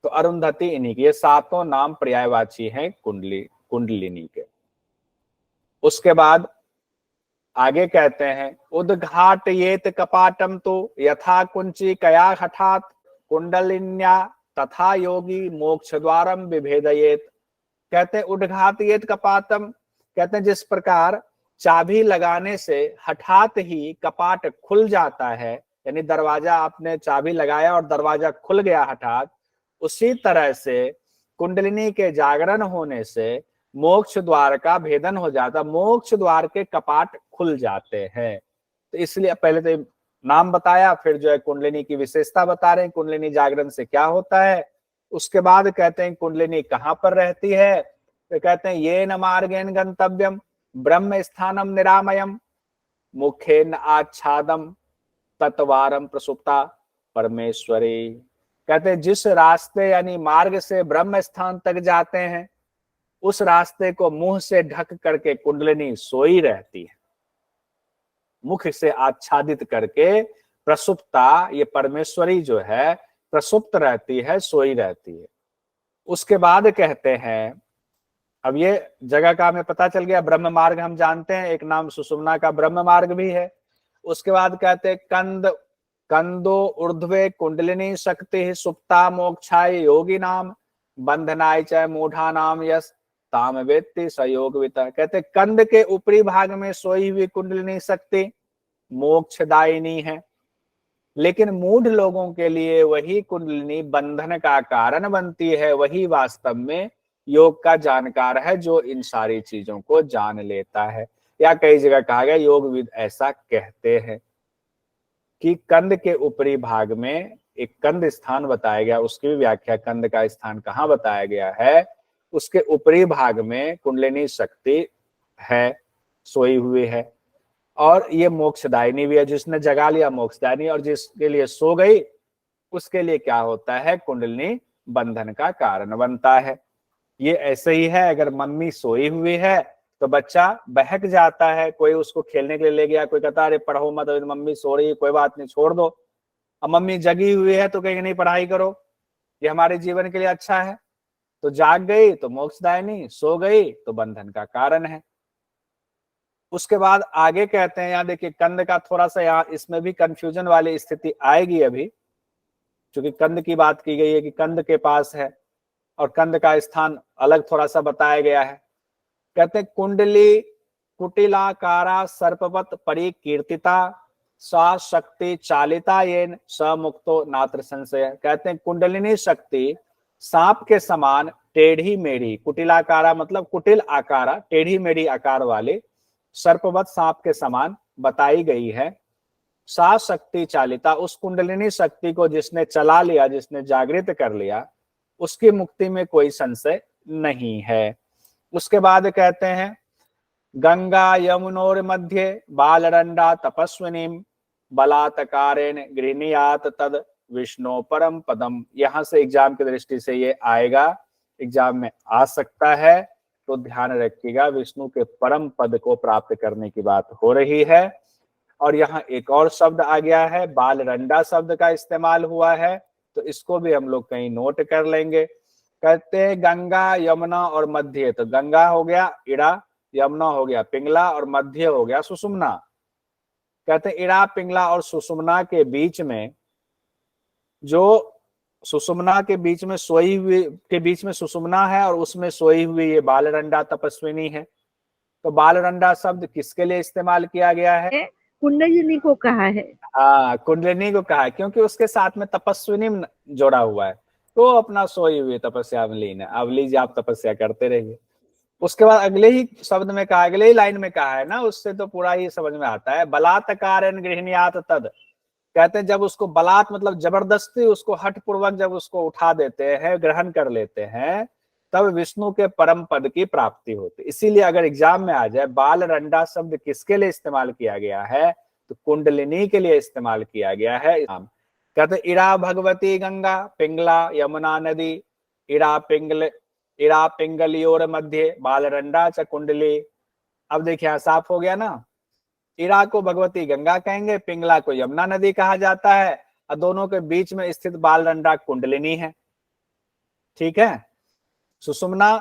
तो अरुंधति इन्हीं की, ये 7 नाम पर्यायवाची हैं कुंडलिनी के। उसके बाद आगे कहते हैं उद्घाटयेत कपाटम तो यथा कुंची कया हठात कुंडलिन्या तथा योगी मोक्ष द्वारम विभेदयेत। कहते हैं उद्घाटयेत कपाटम, कहते हैं जिस प्रकार चाबी लगाने से हठात ही कपाट खुल जाता है, यानी दरवाजा आपने चाबी लगाया और दरवाजा खुल गया हठात, उसी तरह से कुंडलिनी के जागरण होने से मोक्ष द्वार का भेदन हो जाता, मोक्ष द्वार के कपाट खुल जाते हैं। तो इसलिए पहले तो नाम बताया, फिर जो है कुंडलिनी की विशेषता बता रहे हैं, कुंडलिनी जागरण से क्या होता है। उसके बाद कहते हैं कुंडलिनी कहाँ पर रहती है, तो कहते हैं ये न मार्गेन गंतव्यम ब्रह्म स्थानम निरामयम मुखेन आच्छादम तत्वारम प्रसुप्ता परमेश्वरी। कहते हैं जिस रास्ते यानी मार्ग से ब्रह्म स्थान तक जाते हैं, उस रास्ते को मुंह से ढक करके कुंडलिनी सोई रहती है, मुख से आच्छादित करके प्रसुप्ता, ये परमेश्वरी जो है प्रसुप्त रहती है, सोई रहती है। उसके बाद कहते हैं, अब ये जगह का हमें पता चल गया, ब्रह्म मार्ग हम जानते हैं, एक नाम सुषुम्ना का ब्रह्म मार्ग भी है। उसके बाद कहते हैं कंदो ऊर्ध्वे कुंडलिनी शक्ति सुप्ता मोक्षाय योगी नाम बंधनाय च मूढ़ा नाम यस ताम वेत्ति सयोग विता। कहते कंद के ऊपरी भाग में सोई हुई कुंडलिनी शक्ति मोक्षदायिनी है, लेकिन मूढ़ लोगों के लिए वही कुंडलिनी बंधन का कारण बनती है। वही वास्तव में योग का जानकार है, जो इन सारी चीजों को जान लेता है। या कई जगह कहा गया, योगविद ऐसा कहते हैं कि कंद के ऊपरी भाग में एक कंद स्थान बताया गया, उसकी भी व्याख्या, कंद का स्थान कहाँ बताया गया है, उसके ऊपरी भाग में कुंडलिनी शक्ति है, सोई हुई है, और ये मोक्षदायिनी भी है। जिसने जगा लिया मोक्षदायिनी, और जिसके लिए सो गई उसके लिए क्या होता है, कुंडलिनी बंधन का कारण बनता है। ये ऐसे ही है, अगर मम्मी सोई हुई है तो बच्चा बहक जाता है, कोई उसको खेलने के लिए ले गया, कोई कहता है अरे पढ़ो मत, मम्मी सो रही है, कोई बात नहीं छोड़ दो। अब मम्मी जगी हुई है तो कहेंगे नहीं पढ़ाई करो, ये हमारे जीवन के लिए अच्छा है। तो जाग गई तो मोक्षदायिनी, सो गई तो बंधन का कारण है। उसके बाद आगे कहते हैं, यहाँ देखिए कंद का थोड़ा सा, यहाँ इसमें भी कंफ्यूजन वाली स्थिति आएगी अभी, क्योंकि कंद की बात की गई है कि कंद के पास है, और कंद का स्थान अलग थोड़ा सा बताया गया है। कहते हैं कुंडली कुटिलाकारा सर्पवत परिकीर्तिता सा शक्ति चालिता येन स मुक्तो नात्र संशय। कहते हैं कुंडलिनी शक्ति सांप के समान टेढ़ी मेढ़ी, कुटिलाकारा मतलब कुटिल आकारा, टेढ़ी मेढ़ी आकार वाले, सर्पवत सांप के समान बताई गई है। सा शक्ति चालिता, उस कुंडलिनी शक्ति को जिसने चला लिया, जिसने जागृत कर लिया, उसकी मुक्ति में कोई संशय नहीं है। उसके बाद कहते हैं गंगा यमुनोर मध्य बालरंडा तपस्विनीम बलात्कारेण गृहणीयात तद विष्णु परम पदम। यहां से एग्जाम की दृष्टि से ये आएगा, एग्जाम में आ सकता है, तो ध्यान रखिएगा, विष्णु के परम पद को प्राप्त करने की बात हो रही है। और यहाँ एक और शब्द आ गया है, बालरंडा शब्द का इस्तेमाल हुआ है, तो इसको भी हम लोग कहीं नोट कर लेंगे। कहते हैं गंगा यमुना और मध्य, तो गंगा हो गया इड़ा, यमुना हो गया पिंगला, और मध्य हो गया सुषुम्ना। कहते हैं इड़ा पिंगला और सुषुम्ना के बीच में, जो सुषुम्ना के बीच में सोई हुई, के बीच में सुषुम्ना है और उसमें सोई हुई ये बालरंडा तपस्विनी है। तो बालरंडा शब्द किसके लिए इस्तेमाल किया गया है, कुंडलिनी को कहा है। हाँ, कुंडलिनी को कहा है, क्योंकि उसके साथ में तपस्विनी जोड़ा हुआ है, तो अपना सोई हुई तपस्या में लीन है। अवली जी आप तपस्या करते रहिए। उसके बाद अगले ही शब्द में कहा, अगले ही लाइन में कहा है ना, उससे तो पूरा ही समझ में आता है, बलात्कारेण गृहणीयात तद। कहते हैं जब उसको बलात् मतलब जबरदस्ती, उसको हठ पूर्वक जब उसको उठा देते हैं, ग्रहण कर लेते हैं, तब विष्णु के परम पद की प्राप्ति होती। इसीलिए अगर एग्जाम में आ जाए बालरंडा शब्द किसके लिए इस्तेमाल किया गया है, तो कुंडलिनी के लिए इस्तेमाल किया गया है। कहते इरा भगवती गंगा पिंगला यमुना नदी इरा पिंगलियोर मध्य बालरंडा च कुंडली। अब देखिए साफ हो गया ना, इरा को भगवती गंगा कहेंगे, पिंगला को यमुना नदी कहा जाता है, और दोनों के बीच में स्थित बालरंडा कुंडलिनी है। ठीक है, सुषुम्ना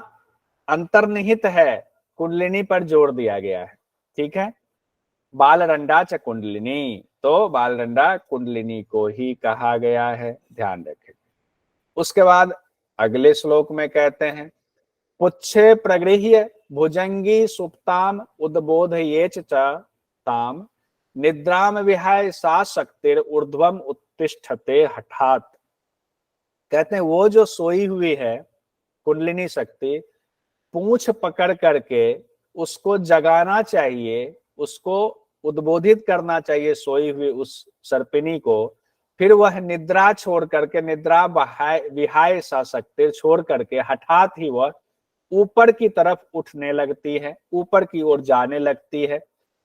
अंतर्निहित है, कुंडलिनी पर जोर दिया गया है। ठीक है, बालरंडा च कुंडलिनी, तो बालरंडा कुंडलिनी को ही कहा गया है, ध्यान रखें। उसके बाद अगले श्लोक में कहते हैं पुच्छे प्रगृह्य भुजंगी सुप्ताम उद्बोधयेच च ताम निद्राम विहाय सा शक्तिर ऊर्ध्वम उत्तिष्ठते हठात। कहते हैं वो जो सोई हुई है कुंडलिनी शक्ति, पूंछ पकड़ करके उसको जगाना चाहिए, उसको उद्बोधित करना चाहिए सोई हुई उस सर्पिनी को। फिर वह निद्रा छोड़ करके, निद्रा विहाय सा शक्ति छोड़ करके हठात ही वह ऊपर की तरफ उठने लगती है, ऊपर की ओर जाने लगती है।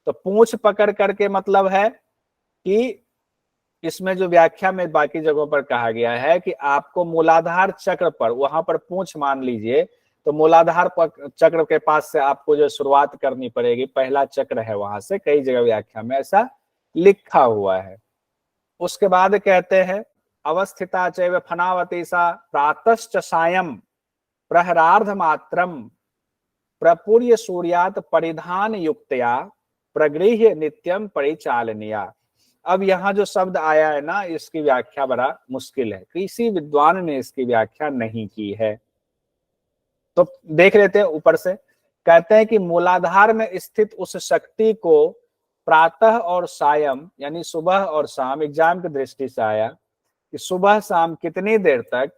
तो पूंछ पकड़ करके मतलब है कि इसमें जो व्याख्या में बाकी जगहों पर कहा गया है कि आपको मूलाधार चक्र पर, वहां पर पूंछ मान लीजिए, तो मूलाधार चक्र के पास से आपको जो शुरुआत करनी पड़ेगी, पहला चक्र है वहां से, कई जगह व्याख्या में ऐसा लिखा हुआ है। उसके बाद कहते हैं अवस्थिता चैव फनावती सा प्रातश्च सायं प्रहरार्ध मात्रम प्रपूर्य सूर्यात परिधान युक्तया प्रगृह्य नित्यम परिचालनिया। अब यहाँ जो शब्द आया है ना, इसकी व्याख्या बड़ा मुश्किल है, किसी विद्वान ने इसकी व्याख्या नहीं की है। तो देख लेते हैं ऊपर से। कहते हैं कि मूलाधार में स्थित उस शक्ति को प्रातः और सायं यानी सुबह और शाम, एग्जाम की दृष्टि से आया कि सुबह शाम कितनी देर तक,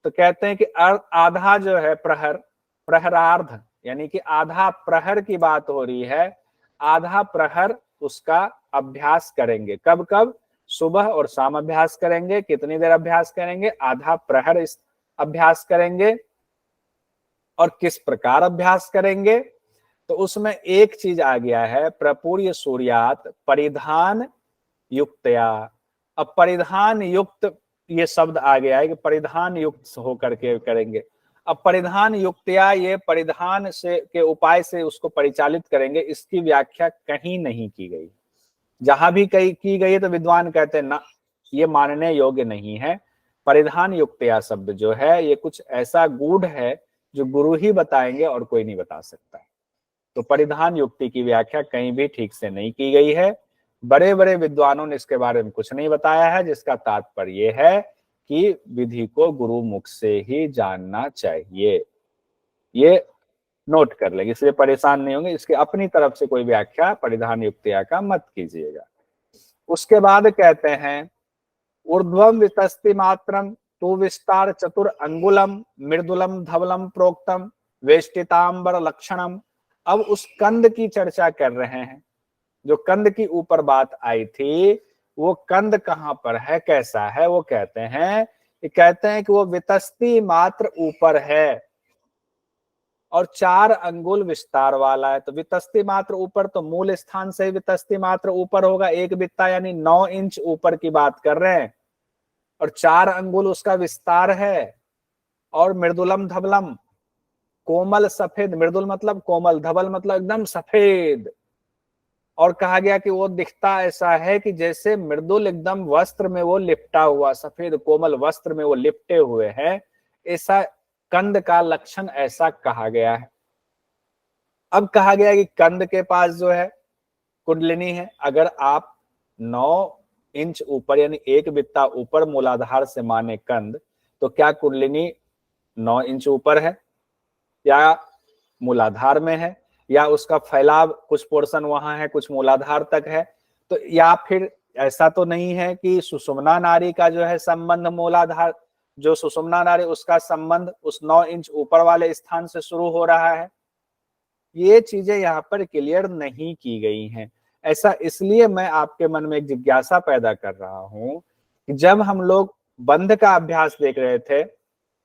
तो कहते हैं कि आधा जो है प्रहर, प्रहरार्ध यानी कि आधा प्रहर की बात हो रही है, आधा प्रहर उसका अभ्यास करेंगे। कब कब? सुबह और शाम अभ्यास करेंगे। कितनी देर अभ्यास करेंगे? आधा प्रहर इस अभ्यास करेंगे। और किस प्रकार अभ्यास करेंगे? तो उसमें एक चीज आ गया है, प्रपूर्य सूर्यात परिधान युक्तया। अब परिधान युक्त ये शब्द आ गया है कि परिधान युक्त होकर के करेंगे। अब परिधान युक्तया, ये परिधान से के उपाय से उसको परिचालित करेंगे, इसकी व्याख्या कहीं नहीं की गई। जहां भी कहीं की गई है तो विद्वान कहते हैं ना, ये मानने योग्य नहीं है। परिधान युक्तया शब्द जो है ये कुछ ऐसा गूढ़ है जो गुरु ही बताएंगे और कोई नहीं बता सकता। तो परिधान युक्ति की व्याख्या कहीं भी ठीक से नहीं की गई है। बड़े बड़े विद्वानों ने इसके बारे में कुछ नहीं बताया है, जिसका तात्पर्य है कि विधि को गुरु मुख से ही जानना चाहिए। ये नोट कर लेंगे, इसलिए परेशान नहीं होंगे। इसके अपनी तरफ से कोई व्याख्या परिधान युक्तिया का मत कीजिएगा। उसके बाद कहते हैं ऊर्ध्वम वितस्ति मात्रम तु विस्तार चतुर अंगुलम मृदुलम धवलम प्रोक्तम वेष्टितांबर लक्षणम। अब उस कंद की चर्चा कर रहे हैं। जो कंद की ऊपर बात आई थी, वो कंद कहां पर है, कैसा है, वो कहते हैं कि वो वितस्ती मात्र ऊपर है और 4 अंगुल विस्तार वाला है। तो वितस्ती मात्र ऊपर, तो मूल स्थान से वितस्ती मात्र ऊपर होगा, 1 बित्ता यानी 9 इंच ऊपर की बात कर रहे हैं, और 4 अंगुल उसका विस्तार है। और मृदुलम धवलम, कोमल सफेद, मृदुल मतलब कोमल, धवल मतलब एकदम सफेद। और कहा गया कि वो दिखता ऐसा है कि जैसे मृदुल एकदम वस्त्र में वो लिपटा हुआ, सफेद कोमल वस्त्र में वो लिपटे हुए हैं, ऐसा कंद का लक्षण ऐसा कहा गया है। अब कहा गया कि कंद के पास जो है कुंडलिनी है। अगर आप 9 इंच ऊपर यानी 1 बित्ता ऊपर मूलाधार से माने कंद, तो क्या कुंडलिनी 9 इंच ऊपर है या मूलाधार में है, या उसका फैलाव कुछ पोर्शन वहां है, कुछ मूलाधार तक है? तो या फिर ऐसा तो नहीं है कि सुषुम्ना नाड़ी का जो है संबंध मूलाधार, जो सुषुम्ना नाड़ी उसका संबंध उस 9 इंच ऊपर वाले स्थान से शुरू हो रहा है? ये चीजें यहाँ पर क्लियर नहीं की गई हैं। ऐसा इसलिए मैं आपके मन में एक जिज्ञासा पैदा कर रहा हूं कि जब हम लोग बंध का अभ्यास देख रहे थे,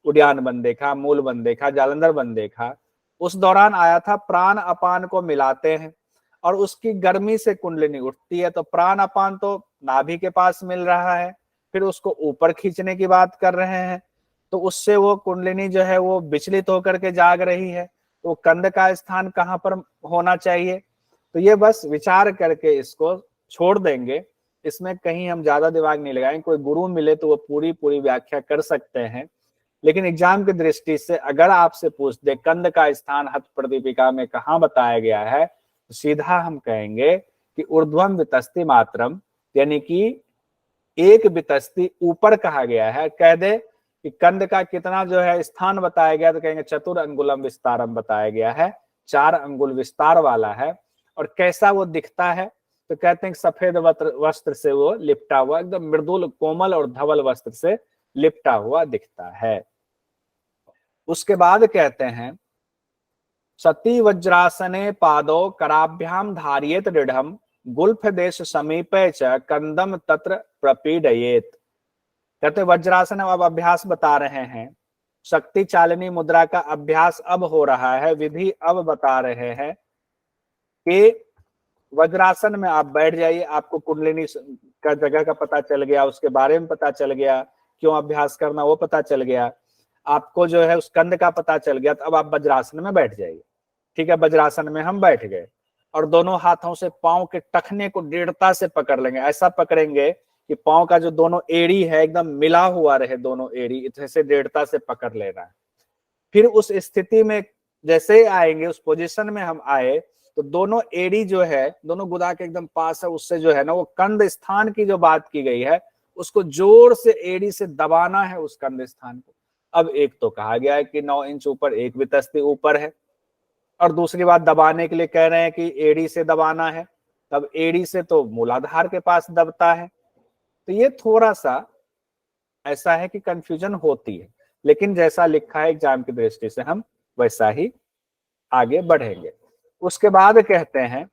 उद्यान बंध देखा, मूल बंध देखा, जालंधर बंध देखा, उस दौरान आया था प्राण अपान को मिलाते हैं और उसकी गर्मी से कुंडलिनी उठती है। तो प्राण अपान तो नाभि के पास मिल रहा है, फिर उसको ऊपर खींचने की बात कर रहे हैं, तो उससे वो कुंडलिनी जो है वो विचलित होकर के जाग रही है, तो कंध का स्थान कहाँ पर होना चाहिए। तो ये बस विचार करके इसको छोड़ देंगे, इसमें कहीं हम ज्यादा दिमाग नहीं लगाएंगे। कोई गुरु मिले तो वो पूरी पूरी व्याख्या कर सकते हैं, लेकिन एग्जाम की दृष्टि से अगर आपसे पूछ दे कंध का स्थान हथ प्रदीपिका में कहाँ बताया गया है, तो सीधा हम कहेंगे कि ऊर्ध्वम वितस्ति मात्रम, यानी कि एक वितस्ती ऊपर कहा गया है। कह दे कि कंध का कितना जो है स्थान बताया गया, तो कहेंगे चतुर अंगुलम विस्तारम बताया गया है, 4 अंगुल विस्तार वाला है। और कैसा वो दिखता है, तो कहते हैं सफेद वस्त्र से वो लिपटा हुआ, एकदम मृदुल कोमल और धवल वस्त्र से लिपटा हुआ दिखता है। उसके बाद कहते हैं सती वज्रासने पादो कराभ्याम धारियेत दृढ़म गुल्फ देश समीपे च कंदम तत्र प्रपीडयेत। कहते वज्रासन अब अभ्यास बता रहे हैं, शक्ति चालिनी मुद्रा का अभ्यास अब हो रहा है, विधि अब बता रहे हैं कि वज्रासन में आप बैठ जाइए। आपको कुंडलिनी का जगह का पता चल गया, उसके बारे में पता चल गया, क्यों अभ्यास करना वो पता चल गया, आपको जो है उस कंध का पता चल गया, तो अब आप वज्रासन में बैठ जाइए। ठीक है, वज्रासन में हम बैठ गए और दोनों हाथों से पांव के टखने को दृढ़ता से पकड़ लेंगे। ऐसा पकड़ेंगे कि पांव का जो दोनों एड़ी है एकदम मिला हुआ रहे, दोनों एड़ी इतने से दृढ़ता से पकड़ लेना है। फिर उस स्थिति में जैसे ही आएंगे, उस पोजीशन में हम आए, तो दोनों एड़ी जो है दोनों गुदा के एकदम पास है, उससे जो है ना वो कंध स्थान की जो बात की गई है उसको जोर से एड़ी से दबाना है उस कंध स्थान को। अब एक तो कहा गया है कि 9 इंच ऊपर, एक वितस्ती ऊपर है, और दूसरी बात दबाने के लिए कह रहे हैं कि एड़ी से दबाना है, तब एड़ी से तो मूलाधार के पास दबता है। तो ये थोड़ा सा ऐसा है कि कंफ्यूजन होती है, लेकिन जैसा लिखा है एग्जाम की दृष्टि से हम वैसा ही आगे बढ़ेंगे। उसके बाद कहते हैं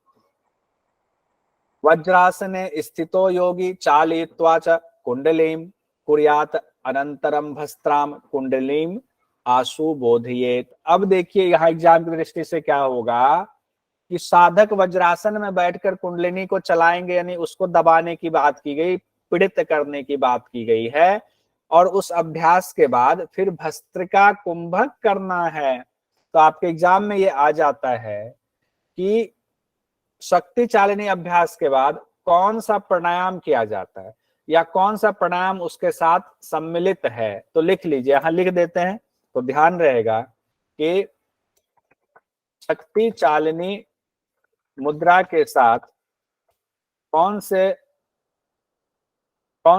वज्रासने स्थितो योगी चालयित्वा च कुंडलीम कुर्यात अनंतरम भस्त्राम कुंडलीम आशु बोधयेत। अब देखिए यहाँ एग्जाम की दृष्टि से क्या होगा कि साधक वज्रासन में बैठकर कुंडलिनी को चलाएंगे, यानी उसको दबाने की बात की गई, पीड़ित करने की बात की गई है, और उस अभ्यास के बाद फिर भस्त्रिका कुंभक करना है। तो आपके एग्जाम में ये आ जाता है कि शक्ति चालिनी अभ्यास के बाद कौन सा प्राणायाम किया जाता है या कौन सा प्राणायाम उसके साथ सम्मिलित है। तो लिख लीजिए, यहां लिख देते हैं तो ध्यान रहेगा कि शक्ति चालिनी मुद्रा के साथ कौन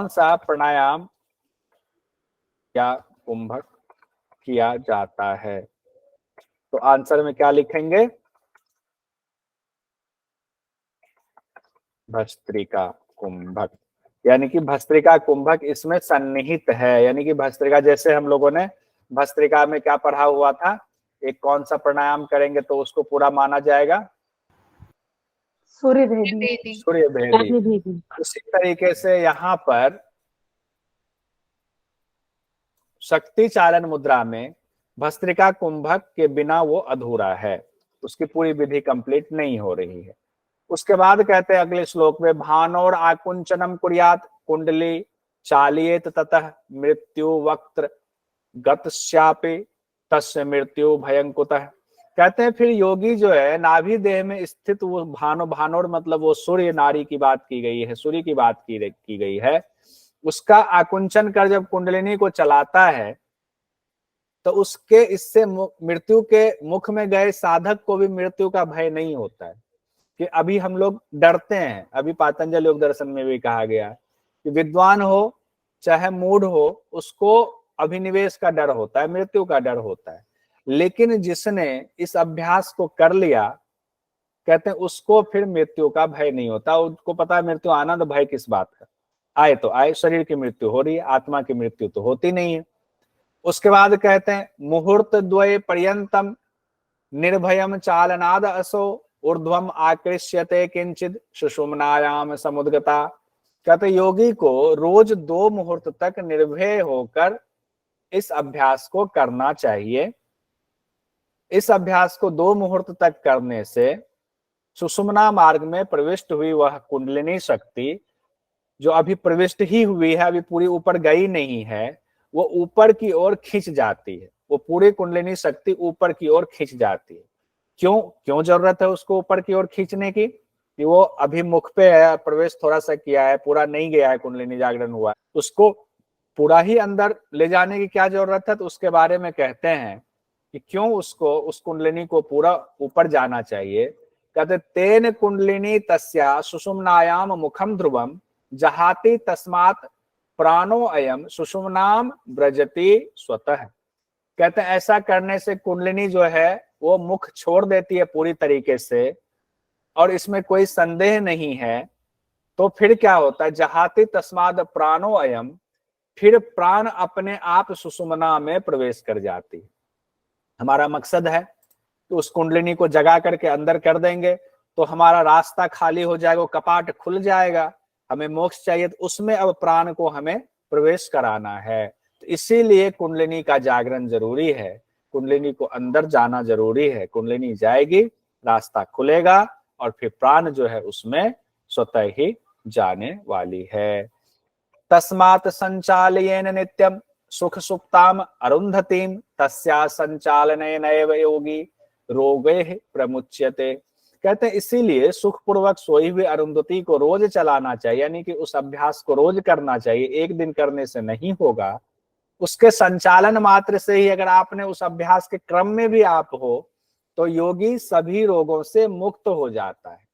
सा प्राणायाम या कुंभक किया जाता है। तो आंसर में क्या लिखेंगे, भस्त्रिका कुंभक, यानी कि भस्त्रिका कुंभक इसमें सन्निहित है। यानी कि भस्त्रिका, जैसे हम लोगों ने भस्त्रिका में क्या पढ़ा हुआ था, एक कौन सा प्राणायाम करेंगे तो उसको पूरा माना जाएगा, सूर्य भेदी। सूर्य भेदी। उसी तरीके से यहाँ पर शक्ति चालन मुद्रा में भस्त्रिका कुंभक के बिना वो अधूरा है, उसकी पूरी विधि कंप्लीट नहीं हो रही है। उसके बाद कहते हैं अगले श्लोक में भानोर आकुंचनम कुर्यात कुंडली चालियेत ततः मृत्यु वक्त्र गतश्यापे तस्य मृत्यु भयंकुतः। कहते हैं फिर योगी जो है नाभि देह में स्थित वो भानोर मतलब वो सूर्य नारी की बात की गई है, सूर्य की बात की गई है, उसका आकुंचन कर जब कुंडलिनी को चलाता है तो उसके इससे मृत्यु के मुख में गए साधक को भी मृत्यु का भय नहीं होता है। कि अभी हम लोग डरते हैं, अभी पातंजल योग दर्शन में भी कहा गया कि विद्वान हो चाहे मूढ़ हो, उसको अभिनिवेश का डर होता है, मृत्यु का डर होता है, लेकिन जिसने इस अभ्यास को कर लिया कहते हैं उसको फिर मृत्यु का भय नहीं होता। उसको पता है मृत्यु आना, तो भय किस बात का, आए तो आए, शरीर की मृत्यु हो रही है, आत्मा की मृत्यु तो होती नहीं है। उसके बाद कहते हैं मुहूर्त द्वय पर्यंतम निर्भयम चालनाद असो ऊर्ध्वम आकृष्यते किंचित सुषुम्नायाम समुद्गता। कहते योगी को रोज 2 मुहूर्त तक निर्भय होकर इस अभ्यास को करना चाहिए। इस अभ्यास को 2 मुहूर्त तक करने से सुषुम्ना मार्ग में प्रविष्ट हुई वह कुंडलिनी शक्ति जो अभी प्रविष्ट ही हुई है, अभी पूरी ऊपर गई नहीं है, वो ऊपर की ओर खिंच जाती है, वो पूरी कुंडलिनी शक्ति ऊपर की ओर खिंच जाती है। क्यों क्यों जरूरत है उसको ऊपर की ओर खींचने की? कि वो अभी मुख पे है, प्रवेश थोड़ा सा किया है, पूरा नहीं गया है, कुंडलिनी जागरण हुआ, उसको पूरा ही अंदर ले जाने की क्या जरूरत है? तो उसके बारे में कहते हैं कि क्यों उसको, उस कुंडलिनी को पूरा ऊपर जाना चाहिए। कहते तेन कुंडलिनी तस्या सुषुम्नायाम मुखम ध्रुवम जहाति तस्मात् प्राणो अयम सुषुम्नाम ब्रजति स्वतः। कहते हैं ऐसा करने से कुंडलिनी जो है वो मुख छोड़ देती है पूरी तरीके से, और इसमें कोई संदेह नहीं है। तो फिर क्या होता है? जहाति तस्माद प्राणो अयम, फिर प्राण अपने आप सुषुम्ना में प्रवेश कर जाती। हमारा मकसद है कि उस कुंडलिनी को जगा करके अंदर कर देंगे तो हमारा रास्ता खाली हो जाएगा, वो कपाट खुल जाएगा। हमें मोक्ष चाहिए तो उसमें अब प्राण को हमें प्रवेश कराना है। तो इसीलिए कुंडलिनी का जागरण जरूरी है, कुंडलिनी को अंदर जाना जरूरी है। कुंडलिनी जाएगी, रास्ता खुलेगा और फिर प्राण जो है उसमें स्वतः ही जाने वाली है। तस्मात् संचालयेन नित्यम सुख सुप्ताम अरुंधतीम तस्या संचालनेनैव योगी रोगे प्रमुच्यते। कहते हैं इसीलिए सुख पूर्वक सोई हुई अरुंधति को रोज चलाना चाहिए, यानी कि उस अभ्यास को रोज करना चाहिए, एक दिन करने से नहीं होगा। उसके संचालन मात्र से ही अगर आपने उस अभ्यास के क्रम में भी आप हो तो योगी सभी रोगों से मुक्त हो जाता है।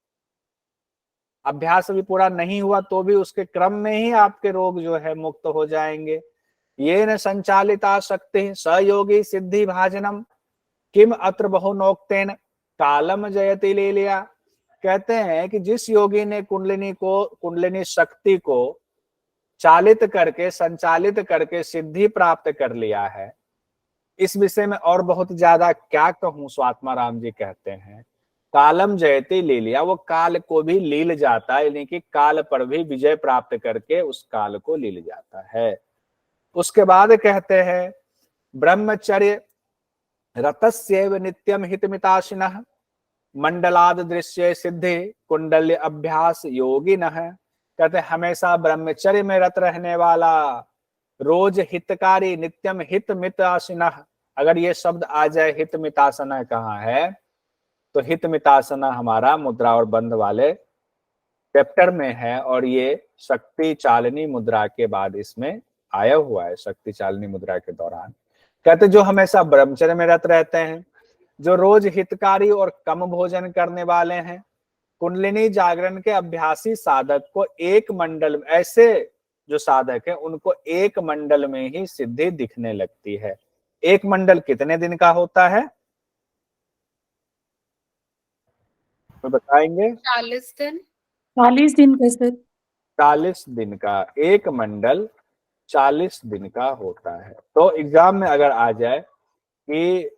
अभ्यास अभी पूरा नहीं हुआ तो भी उसके क्रम में ही आपके रोग जो है मुक्त हो जाएंगे। ये न संचालिता शक्ति सयोगी सिद्धि भाजनम किम अत्र बहुनोक्तेन कालम जयति ले लिया। कहते हैं कि जिस योगी ने कुंडलिनी शक्ति को चालित करके, संचालित करके सिद्धि प्राप्त कर लिया है, इस विषय में और बहुत ज्यादा क्या कहूं। स्वात्मा राम जी कहते हैं कालम जयति ले लिया, वो काल को भी लील जाता है, यानी कि काल पर भी विजय प्राप्त करके उस काल को लील जाता है। उसके बाद कहते हैं ब्रह्मचर्य रतस्यैव नित्यम हितमिताशिनः मंडलाद दृश्य सिद्धि कुंडल्य अभ्यास योगिनः। कहते हमेशा ब्रह्मचर्य में रत रहने वाला, रोज हितकारी, नित्यम हित मिताशिनः। अगर ये शब्द आ जाए हित मितासना कहाँ है, तो हित मितासना हमारा मुद्रा और बंध वाले चैप्टर में है, और ये शक्ति चालनी मुद्रा के बाद इसमें आया हुआ है, शक्ति चालनी मुद्रा के दौरान। कहते जो हमेशा ब्रह्मचर्य में रत रहते हैं, जो रोज हितकारी और कम भोजन करने वाले हैं, कुंडलिनी जागरण के अभ्यासी साधक को एक मंडल, ऐसे जो साधक है उनको एक मंडल में ही सिद्धि दिखने लगती है। एक मंडल कितने दिन का होता है तो बताएंगे? 40 दिन। 40 दिन का सर। 40 दिन का एक मंडल 40 दिन का होता है। तो एग्जाम में अगर आ जाए कि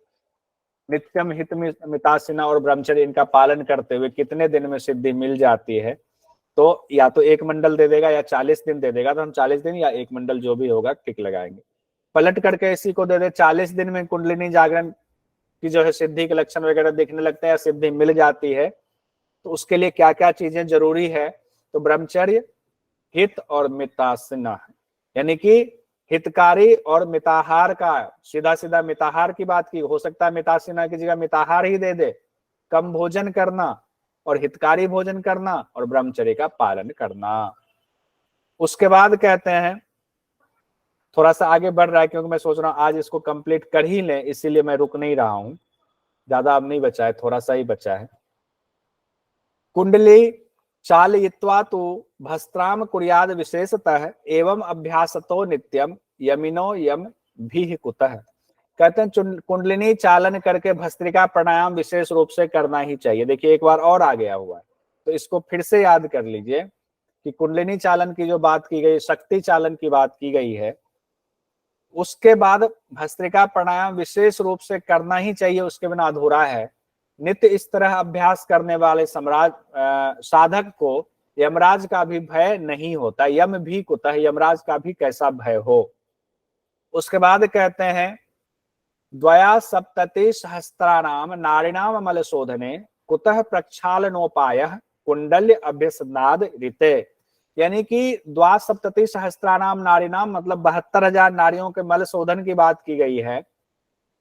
नित्यम हित मितासिना और ब्रह्मचर्य इनका पालन करते हुए कितने दिन में सिद्धि मिल जाती है, तो या तो एक मंडल दे देगा या 40 दिन दे देगा, तो हम 40 दिन या एक मंडल जो भी होगा टिक लगाएंगे। पलट करके इसी को दे दे 40 दिन में कुंडलिनी जागरण की जो है सिद्धि के लक्षण वगैरह दिखने लगते हैं, सिद्धि मिल जाती है, तो उसके लिए क्या क्या चीजें जरूरी है? तो ब्रह्मचर्य, हित और मितासना, यानी कि हितकारी और मिताहार का, सीधा सीधा मिताहार की बात की, हो सकता है मितासिना की जगह मिताहार ही दे दे। कम भोजन करना और हितकारी भोजन करना और ब्रह्मचर्य का पालन करना। उसके बाद कहते हैं, थोड़ा सा आगे बढ़ रहा है क्योंकि मैं सोच रहा हूं आज इसको कंप्लीट कर ही लें, इसीलिए मैं रुक नहीं रहा हूं, ज्यादा अब नहीं बचा है, थोड़ा सा ही बचा है। कुंडली चालयित्वा तो भस्त्राम कुर्याद विशेषतः एवं अभ्यासतो नित्यम यमिनो यम भी कुतः। कहते हैं कुंडलिनी चालन करके भस्त्रिका प्राणायाम विशेष रूप से करना ही चाहिए। देखिए एक बार और आ गया हुआ है, तो इसको फिर से याद कर लीजिए कि कुंडलिनी चालन की जो बात की गई, शक्ति चालन की बात की गई है, उसके बाद भस्त्रिका प्राणायाम विशेष रूप से करना ही चाहिए, उसके बिना अधूरा है। नित्य इस तरह अभ्यास करने वाले साधक को यमराज का भी भय नहीं होता। यम भी कुतः, यमराज का भी कैसा भय हो। उसके बाद कहते हैं द्वया सप्तति सहस्त्राणाम नारिणाम मल शोधने कुतः प्रक्षालनोपाय कुंडल्य अभ्यसनाद ऋते। यानी कि द्वासप्तति सहस्त्रानाम नारीनाम, मतलब 72,000 नारियों के मल शोधन की बात की गई है।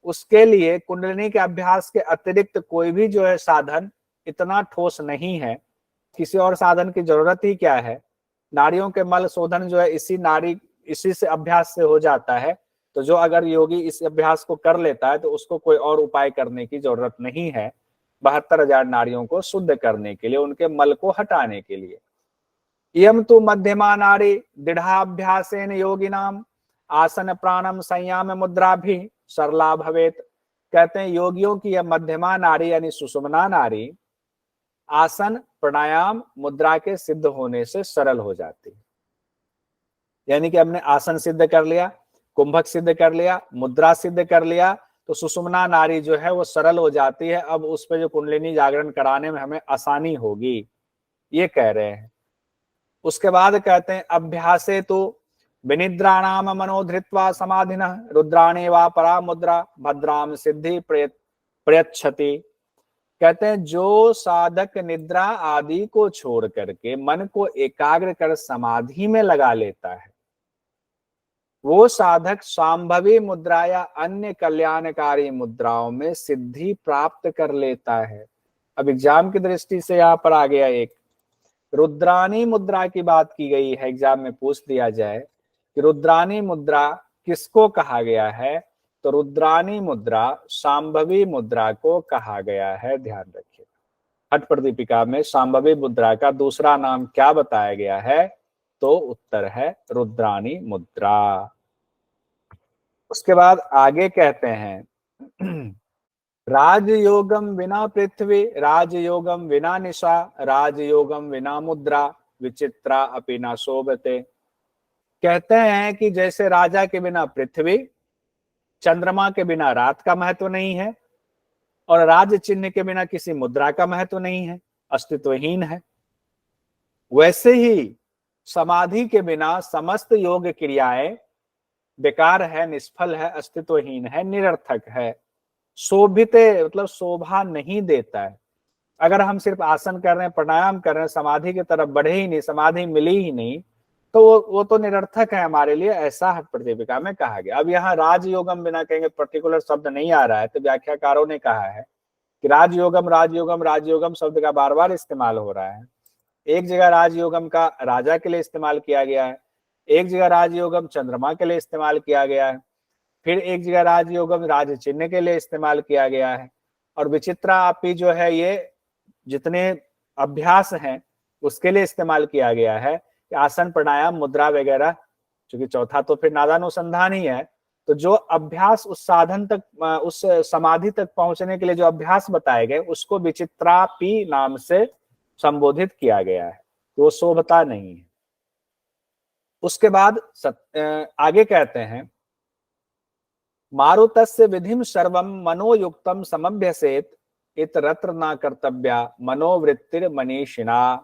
उसके लिए कुंडलिनी के अभ्यास के अतिरिक्त कोई भी जो है साधन इतना ठोस नहीं है, किसी और साधन की जरूरत ही क्या है। नारियों के मल शोधन जो है इसी से अभ्यास से हो जाता है। तो जो अगर योगी इस अभ्यास को कर लेता है तो उसको कोई और उपाय करने की जरूरत नहीं है 72,000 नारियों को शुद्ध करने के लिए, उनके मल को हटाने के लिए। इयम तु मध्यमा नारी दृढ़ाभ्यासेन योगिनाम आसन प्राणम संयम मुद्रा भी सरला भवेत। कहते हैं योगियों की यह मध्यमा नारी यानी सुषुम्ना नारी आसन प्राणायाम मुद्रा के सिद्ध होने से सरल हो जाती है। यानी कि हमने आसन सिद्ध कर लिया, कुंभक सिद्ध कर लिया, मुद्रा सिद्ध कर लिया, तो सुषुम्ना नारी जो है वो सरल हो जाती है। अब उस पर जो कुंडलिनी जागरण कराने में हमें आसानी होगी, ये कह रहे हैं। उसके बाद कहते हैं अभ्यासे तो विनिद्राणाम मनोधृत्वा समाधिनः रुद्राणी वा परा मुद्रा भद्राम सिद्धि प्रयच्छति। कहते हैं जो साधक निद्रा आदि को छोड़ करके मन को एकाग्र कर समाधि में लगा लेता है, वो साधक सांभवी मुद्रा या अन्य कल्याणकारी मुद्राओं में सिद्धि प्राप्त कर लेता है। अब एग्जाम की दृष्टि से यहाँ पर आ गया एक रुद्रानी मुद्रा की बात की गई है। एग्जाम में पूछ दिया जाए कि रुद्रानी मुद्रा किसको कहा गया है, तो रुद्रानी मुद्रा सांभवी मुद्रा को कहा गया है। ध्यान रखिए, हठ प्रदीपिका में सांभवी मुद्रा का दूसरा नाम क्या बताया गया है, तो उत्तर है रुद्रानी मुद्रा। उसके बाद आगे कहते हैं राजयोगम विना पृथ्वी राजयोगम विना निशा राजयोगम विना मुद्रा विचित्रा अपि न शोभते। कहते हैं कि जैसे राजा के बिना पृथ्वी, चंद्रमा के बिना रात का महत्व नहीं है, और राज चिन्ह के बिना किसी मुद्रा का महत्व नहीं है, अस्तित्वहीन है, वैसे ही समाधि के बिना समस्त योग क्रियाएं बेकार है, निष्फल है, अस्तित्वहीन है, निरर्थक है। शोभित मतलब शोभा नहीं देता है। अगर हम सिर्फ आसन कर रहे हैं, प्राणायाम कर रहे हैं, समाधि की तरफ बढ़े ही नहीं, समाधि मिली ही नहीं, तो वो तो निरर्थक है हमारे लिए, ऐसा हठ प्रदीपिका में कहा गया। अब यहाँ राजयोगम बिना कहेंगे, पर्टिकुलर शब्द नहीं आ रहा है, तो व्याख्याकारों ने कहा है कि राजयोगम राजयोगम राजयोगम शब्द का बार बार इस्तेमाल हो रहा है। एक जगह राजयोगम का राजा के लिए इस्तेमाल किया गया है, एक जगह राजयोगम चंद्रमा के लिए इस्तेमाल किया गया है, फिर एक जगह राजयोगम राज चिन्ह के लिए इस्तेमाल किया गया है। और विचित्रा आपी जो है ये जितने अभ्यास हैं उसके लिए इस्तेमाल किया गया है, आसन प्राणायाम मुद्रा वगैरह, क्योंकि चौथा तो फिर नादानुसंधान ही है। तो जो अभ्यास उस साधन तक, उस समाधि तक पहुंचने के लिए जो अभ्यास बताए गए, उसको विचित्रापि नाम से संबोधित किया गया है, तो वो शोभता नहीं है। उसके बाद आगे कहते हैं मारुतस्य विधिम सर्वम मनोयुक्तम समभ्यसेत इतरत्र न कर्तव्या मनोवृत्तिर मनीषिणा।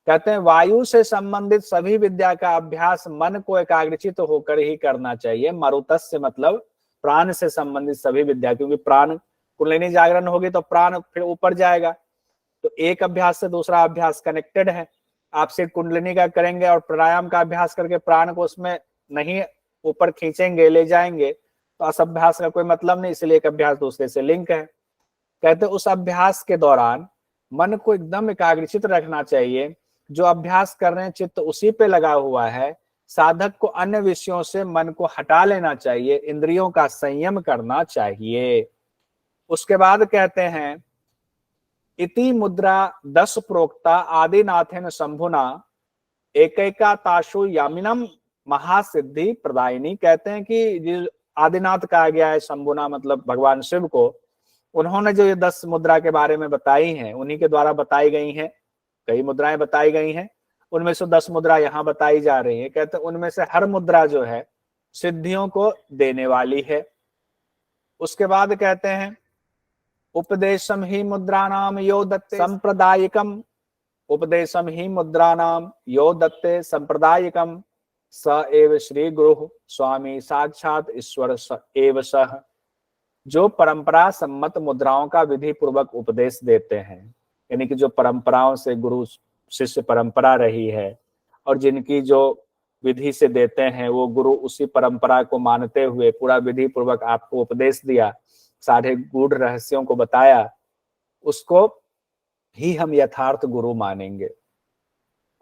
कहते हैं वायु से संबंधित सभी विद्या का अभ्यास मन को एकाग्रचित होकर ही करना चाहिए। मारुतस्य मतलब प्राण से संबंधित सभी विद्या, क्योंकि प्राण कुंडलिनी जागरण होगी तो प्राण फिर ऊपर जाएगा, तो एक अभ्यास से दूसरा अभ्यास कनेक्टेड है। आप सिर्फ कुंडलिनी का करेंगे और प्राणायाम का अभ्यास करके प्राण को उसमें नहीं ऊपर खींचेंगे, ले जाएंगे, तो उस अभ्यास का कोई मतलब नहीं, इसलिए एक अभ्यास दूसरे से लिंक है। कहते उस अभ्यास के दौरान मन को एकदम एकाग्रचित रखना चाहिए। जो अभ्यास कर रहे हैं चित्त उसी पे लगा हुआ है। साधक को अन्य विषयों से मन को हटा लेना चाहिए, इंद्रियों का संयम करना चाहिए। उसके बाद कहते हैं इति मुद्रा 10 प्रोक्ता आदिनाथेन शंभुना एकैका ताशु यामिनम महासिद्धि प्रदायिनी। कहते हैं कि आदिनाथ कहा गया है शंभुना मतलब भगवान शिव को, उन्होंने जो ये 10 मुद्रा के बारे में बताई हैं, उन्हीं के द्वारा बताई गई हैं। कई मुद्राएं बताई गई हैं, उनमें से 10 मुद्रा यहाँ बताई जा रही है। कहते हैं उनमें से हर मुद्रा जो है सिद्धियों को देने वाली है। उसके बाद कहते हैं उपदेशम ही मुद्रानाम यो दत्ते संप्रदायिकम, उपदेशम ही मुद्रानाम यो दत्ते संप्रदायिकम स एव श्री गुरु स्वामी साक्षात ईश्वर एव सह। जो परंपरा सम्मत मुद्राओं का विधि पूर्वक उपदेश देते हैं, यानी कि जो परंपराओं से गुरु शिष्य परंपरा रही है, और जिनकी जो विधि से देते हैं वो गुरु उसी परंपरा को मानते हुए पूरा विधि पूर्वक आपको उपदेश दिया, सारे गूढ़ रहस्यों को बताया, उसको ही हम यथार्थ गुरु मानेंगे।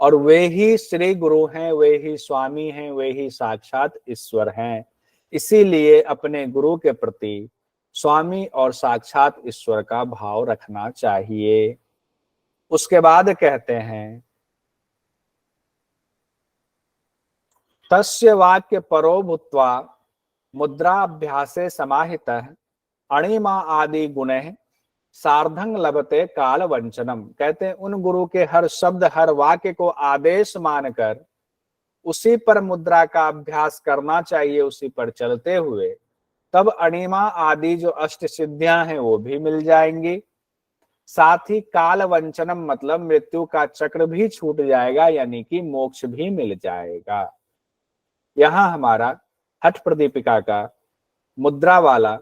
और वे ही श्री गुरु हैं, वे ही स्वामी हैं, वे ही साक्षात ईश्वर हैं। इसीलिए अपने गुरु के प्रति स्वामी और साक्षात ईश्वर का भाव रखना चाहिए। उसके बाद कहते हैं तस्य वाक्य परो भूत्वा मुद्राभ्यासे समाहितः अणिमा आदि गुणैः सार्धं लभते काल वंचनम। कहते हैं उन गुरु के हर शब्द हर वाक्य को आदेश मानकर उसी पर मुद्रा का अभ्यास करना चाहिए, उसी पर चलते हुए, तब अणिमा आदि जो अष्ट सिद्धियां हैं वो भी मिल जाएंगी। साथ ही काल वंचनम मतलब मृत्यु का चक्र भी छूट जाएगा, यानी कि मोक्ष भी मिल जाएगा। यहां हमारा हठ प्रदीपिका का मुद्रा वाला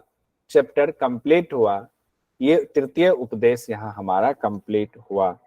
चैप्टर कंप्लीट हुआ। ये तृतीय उपदेश यहाँ हमारा कंप्लीट हुआ।